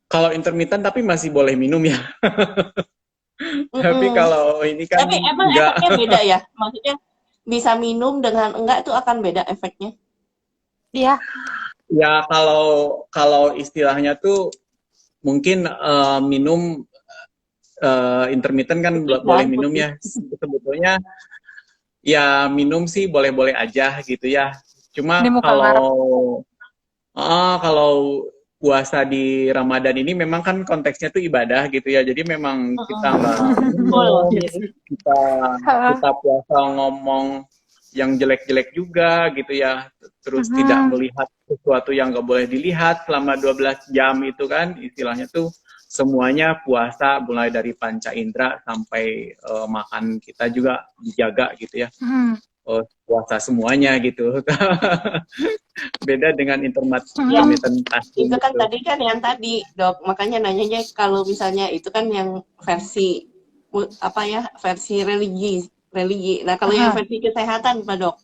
Kalau intermittent tapi masih boleh minum ya. Tapi Mm-mm. kalau ini kan Tapi emang enggak. efeknya beda ya? Maksudnya bisa minum dengan enggak itu akan beda efeknya? Iya. Ya kalau istilahnya tuh mungkin minum intermittent kan boleh minum ya. Sebetulnya ya minum sih boleh-boleh aja gitu ya. Cuma Ini muka ngarep. kalau puasa di Ramadan ini memang kan konteksnya tuh ibadah gitu ya. Jadi memang kita nggak minum, kita puasa ngomong yang jelek-jelek juga gitu ya. Terus tidak melihat sesuatu yang nggak boleh dilihat selama 12 jam itu kan istilahnya tuh semuanya puasa mulai dari panca indera sampai makan kita juga dijaga gitu ya. Puasa semuanya gitu. Beda dengan intermittent fasting Itu kan gitu. tadi kan yang tadi, Dok. Makanya nanyanya kalau misalnya itu kan yang versi apa ya, versi religi. Nah, kalau yang versi kesehatan, Pak Dok,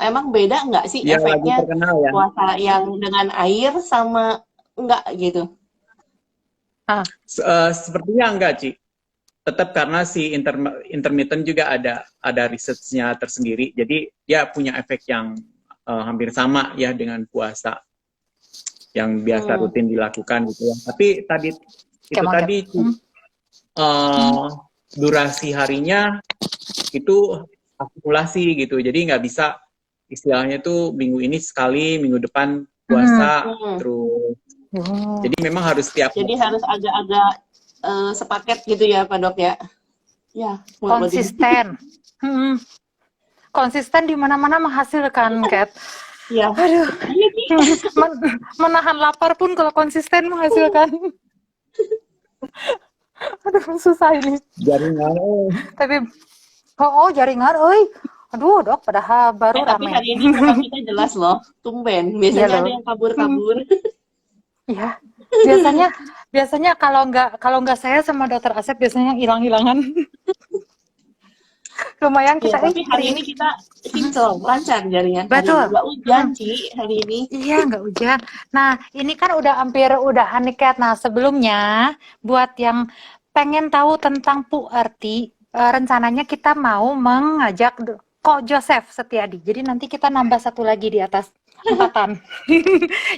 emang beda nggak sih Ya, lagi efeknya terkenal ya. puasa yang dengan air sama enggak gitu? Sepertinya enggak, Ci. Tetap karena si intermittent juga ada research-nya tersendiri. Jadi dia punya efek yang hampir sama ya dengan puasa yang biasa rutin dilakukan gitu ya. Tapi tadi durasi harinya itu akumulasi gitu. Jadi nggak bisa istilahnya tuh minggu ini sekali, minggu depan puasa terus. Jadi memang harus tiap. Jadi harus agak-agak sepaket gitu ya, Pak Dok ya. Ya, konsisten. Konsisten di mana-mana menghasilkan, Kat. Iya. Aduh. Menahan lapar pun kalau konsisten menghasilkan. Aduh, susah ini. Jaringan. Tapi jaringan, aduh, Dok, padahal baru tapi rame. hari ini muka kita jelas loh, tumben. Biasanya ada yang kabur-kabur. Iya. Biasanya kalau nggak saya sama Dokter Asep biasanya hilang-hilangan. Lumayan kita. Tapi hari ini kita kinclong, lancar jaringan. Betul. Nggak hujan, Ci, hari ini. Iya, nggak hujan. Nah, ini kan udahan nih, Kat. Nah, sebelumnya buat yang pengen tahu tentang PURT, rencananya kita mau mengajak Kok Joseph Setiadi. Jadi nanti kita nambah satu lagi di atas 4-an.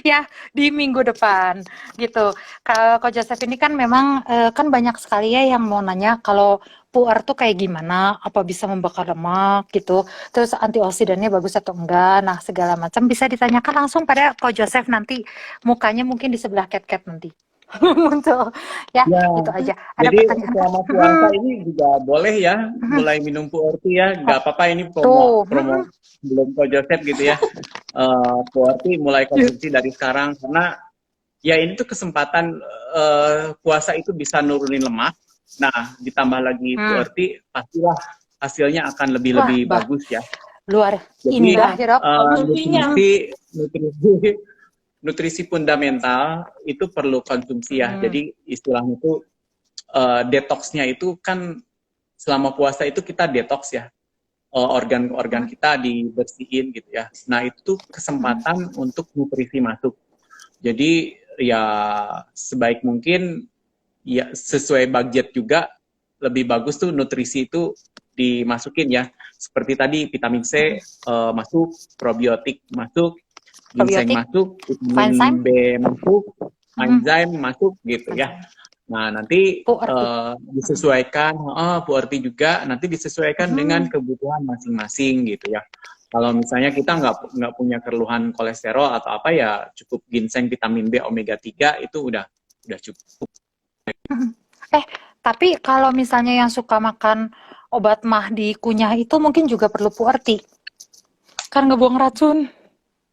Ya, di minggu depan gitu. Kalau Kok Joseph ini kan memang kan banyak sekali ya yang mau nanya kalau PUR tuh kayak gimana, apa bisa membakar lemak gitu, terus antioksidannya bagus atau enggak, nah segala macam bisa ditanyakan langsung pada Kok Joseph nanti, mukanya mungkin di sebelah Cat nanti muncul ya, itu aja. Ada jadi pertanyaan selama puasa ini juga boleh ya mulai minum PURT ya, nggak apa-apa ini promo belum Kok Joseph gitu ya. PURT mulai konsumsi dari sekarang karena ya ini tuh kesempatan puasa itu bisa nurunin lemak. Nah, ditambah lagi PURT, pastilah hasilnya akan lebih bagus ya. Luar jadi, indah ya, Dok. Nutrisi fundamental itu perlu konsumsi ya. Jadi istilahnya itu detoxnya itu kan selama puasa itu kita detox ya. Organ-organ kita dibersihin gitu ya. Nah, itu kesempatan untuk nutrisi masuk. Jadi ya sebaik mungkin ya sesuai budget juga lebih bagus tuh nutrisi itu dimasukin ya. Seperti tadi vitamin C masuk, probiotik masuk, ginseng masuk, vitamin B masuk, enzim masuk gitu ya. Nah, nanti disesuaikan PURT juga nanti disesuaikan dengan kebutuhan masing-masing gitu ya. Kalau misalnya kita nggak punya keluhan kolesterol atau apa ya cukup ginseng, vitamin B, omega 3 itu udah cukup. Tapi kalau misalnya yang suka makan obat mah dikunyah itu mungkin juga perlu PURT. Kan ngebuang racun.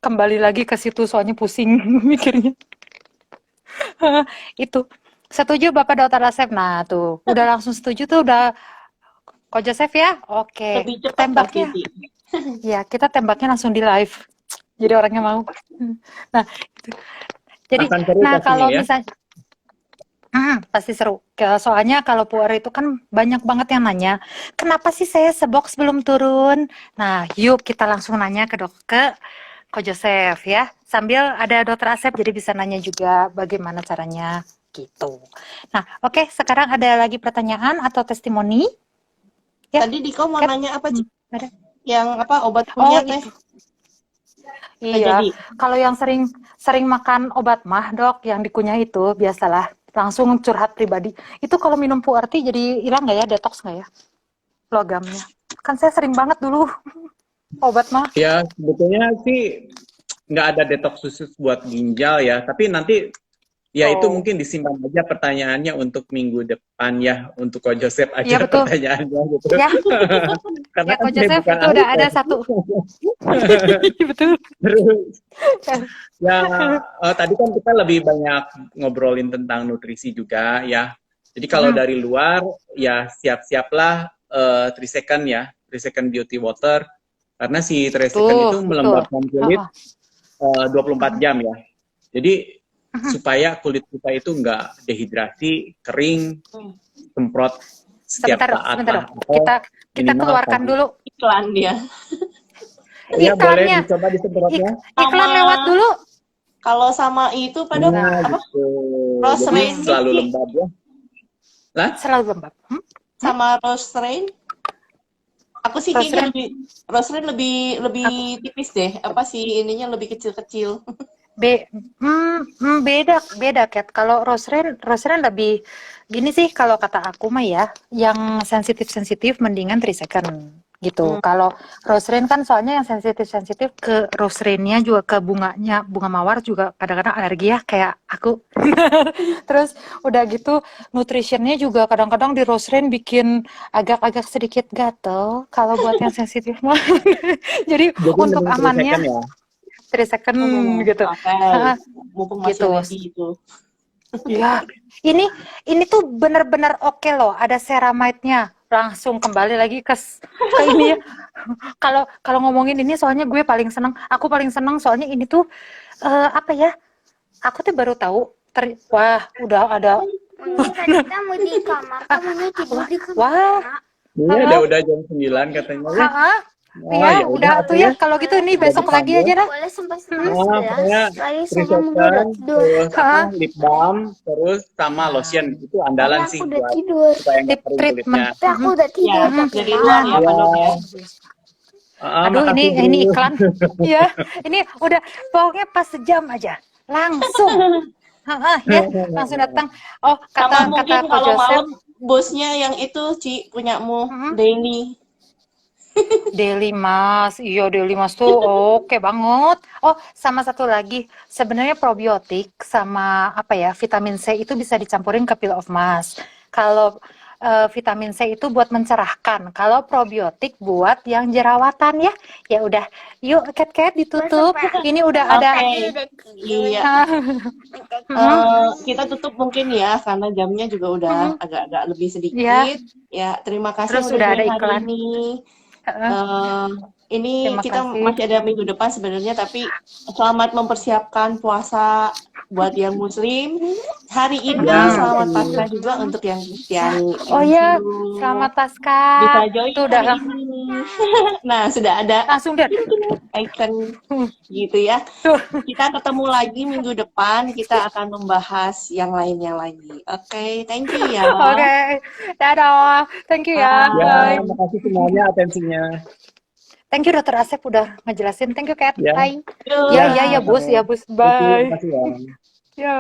Kembali lagi ke situ soalnya pusing mikirnya. Itu. Setuju Bapak Dokter Asep? Nah tuh, udah langsung setuju tuh udah Ko Joseph ya? Oke. Lebih cepat Kak Tembaknya. Kiki. Ya, kita tembaknya langsung di live. Jadi orangnya mau. Nah, jadi, Akan seru nah pastinya kalau ya. misalnya, pasti seru. Soalnya kalau puar itu kan banyak banget yang nanya, kenapa sih saya sebox belum turun? Nah, yuk kita langsung nanya ke Ko Joseph ya. Sambil ada Dokter Asep, jadi bisa nanya juga bagaimana caranya gitu. Nah, oke, sekarang ada lagi pertanyaan atau testimoni? Ya, Tadi Diko mau Kat? nanya apa, Ci? Ada. Yang apa obat Oh, kunyah teh? itu. Nggak Iya, jadi. kalau yang sering makan obat mah, Dok, yang dikunyah itu biasalah langsung curhat pribadi. Itu kalau minum PURT jadi hilang nggak ya, detox nggak ya logamnya? Kan saya sering banget dulu obat mah. Ya, sebetulnya sih nggak ada detox khusus buat ginjal ya, tapi nanti ya itu Oh, mungkin disimpan aja pertanyaannya untuk minggu depan ya, untuk Ko Joseph iya aja betul. pertanyaannya gitu. Ya, Karena ya kan Ko saya Joseph bukan itu ahli udah ada tes. satu. Betul. Terus ya tadi kan kita lebih banyak ngobrolin tentang nutrisi juga ya. Jadi kalau dari luar ya siap-siaplah 3 second ya, 3 second beauty water karena si 3 second itu Betul, betul. melembabkan kulit 24 jam ya. Jadi supaya kulit kita itu nggak dehidrasi, kering, semprot setiap saat Sebentar, lah Dok. atau Kita minimal keluarkan pagi. dulu Iklan dia. Ya boleh iklannya. dicoba disemprotnya. Iklan Sama lewat dulu. kalau sama itu pada Nah, apa? gitu. Rose Jadi rain selalu Ci? lembab ya. Lah? Selalu lembab. Sama rose rain. Aku sih kayaknya Rosren, lebih rose rain lebih tipis deh. Apa sih ininya lebih kecil-kecil. beda Kat. Kalau Rosren lebih gini sih kalau kata aku mah ya, yang sensitif mendingan 3 second gitu. Kalau Rosren kan soalnya yang sensitif ke Rosrennya juga ke bunganya, bunga mawar juga kadang-kadang alergi ya kayak aku. Terus udah gitu nutritionnya juga kadang-kadang di Rosren bikin agak-agak sedikit gatel kalau buat yang sensitif mah. Jadi Jadi untuk mending 3 amannya second ya. 3 second gitu. Oke. Mumpung masih Gitu. ready itu. Ya, ini tuh bener-bener oke loh. Ada ceramide-nya. Langsung kembali lagi ke ini ya. Kalau ngomongin ini soalnya gue paling seneng. Aku paling seneng soalnya ini tuh apa ya? Aku tuh baru tahu. Wah, udah ada. Tadi kamu di kamar, kamu tidur di kamar. Wah, Iya, udah jam 9 katanya ya. Iya, Ya udah tuh ya. Kalau gitu ini besok lagi aja dah. Boleh sampai pokoknya 11 lagi 3 sama minggu second, udah tidur. terus lip balm, terus sama lotion. Itu andalan Tapi sih aku udah buat tidur. supaya nggak Lip kering treatment. kulitnya. Tapi aku udah Ya, tidur pakai dari luar ya, Pak Dok ya. Aduh, Makasih, ini Bro. iklan. Iya, ini udah pokoknya pas sejam aja. Langsung. Ya, langsung datang. Oh, Sama kata mungkin Ko kalau Joseph, malam bosnya yang itu, Ci, punyamu, Denny. Daily Mas. Iya, Daily Mas tuh oke banget. Oh, sama satu lagi. Sebenarnya probiotik sama apa ya, vitamin C itu bisa dicampurin ke Peel of Mask. Kalau vitamin C itu buat mencerahkan. Kalau probiotik buat yang jerawatan ya. Ya udah, yuk Kat ditutup. Ini udah ada. Oke. Iya. Kita tutup mungkin ya, karena jamnya juga udah agak-agak lebih sedikit. Ya, terima kasih Terus udah udah ada join hari iklan. ini. Ini Terima kita kasih. masih ada minggu depan sebenarnya, tapi selamat mempersiapkan puasa buat yang muslim. Hari ini selamat Paskah juga untuk yang Kristiani. Oh ya, selamat Paskah. Bisa join Tuh hari udah ini. Nah, sudah ada langsung deh. icon gitu ya. Kita ketemu lagi minggu depan, kita akan membahas yang lainnya lagi. Oke, thank you ya. Oke, dadah. Thank you ya. Ya, Bye. makasih semuanya atensinya. Thank you Dokter Asep udah ngejelasin. Thank you Kat. Ya. Bye. Yuk. Ya Bus. Thank you, Bye. makasih ya. Ya.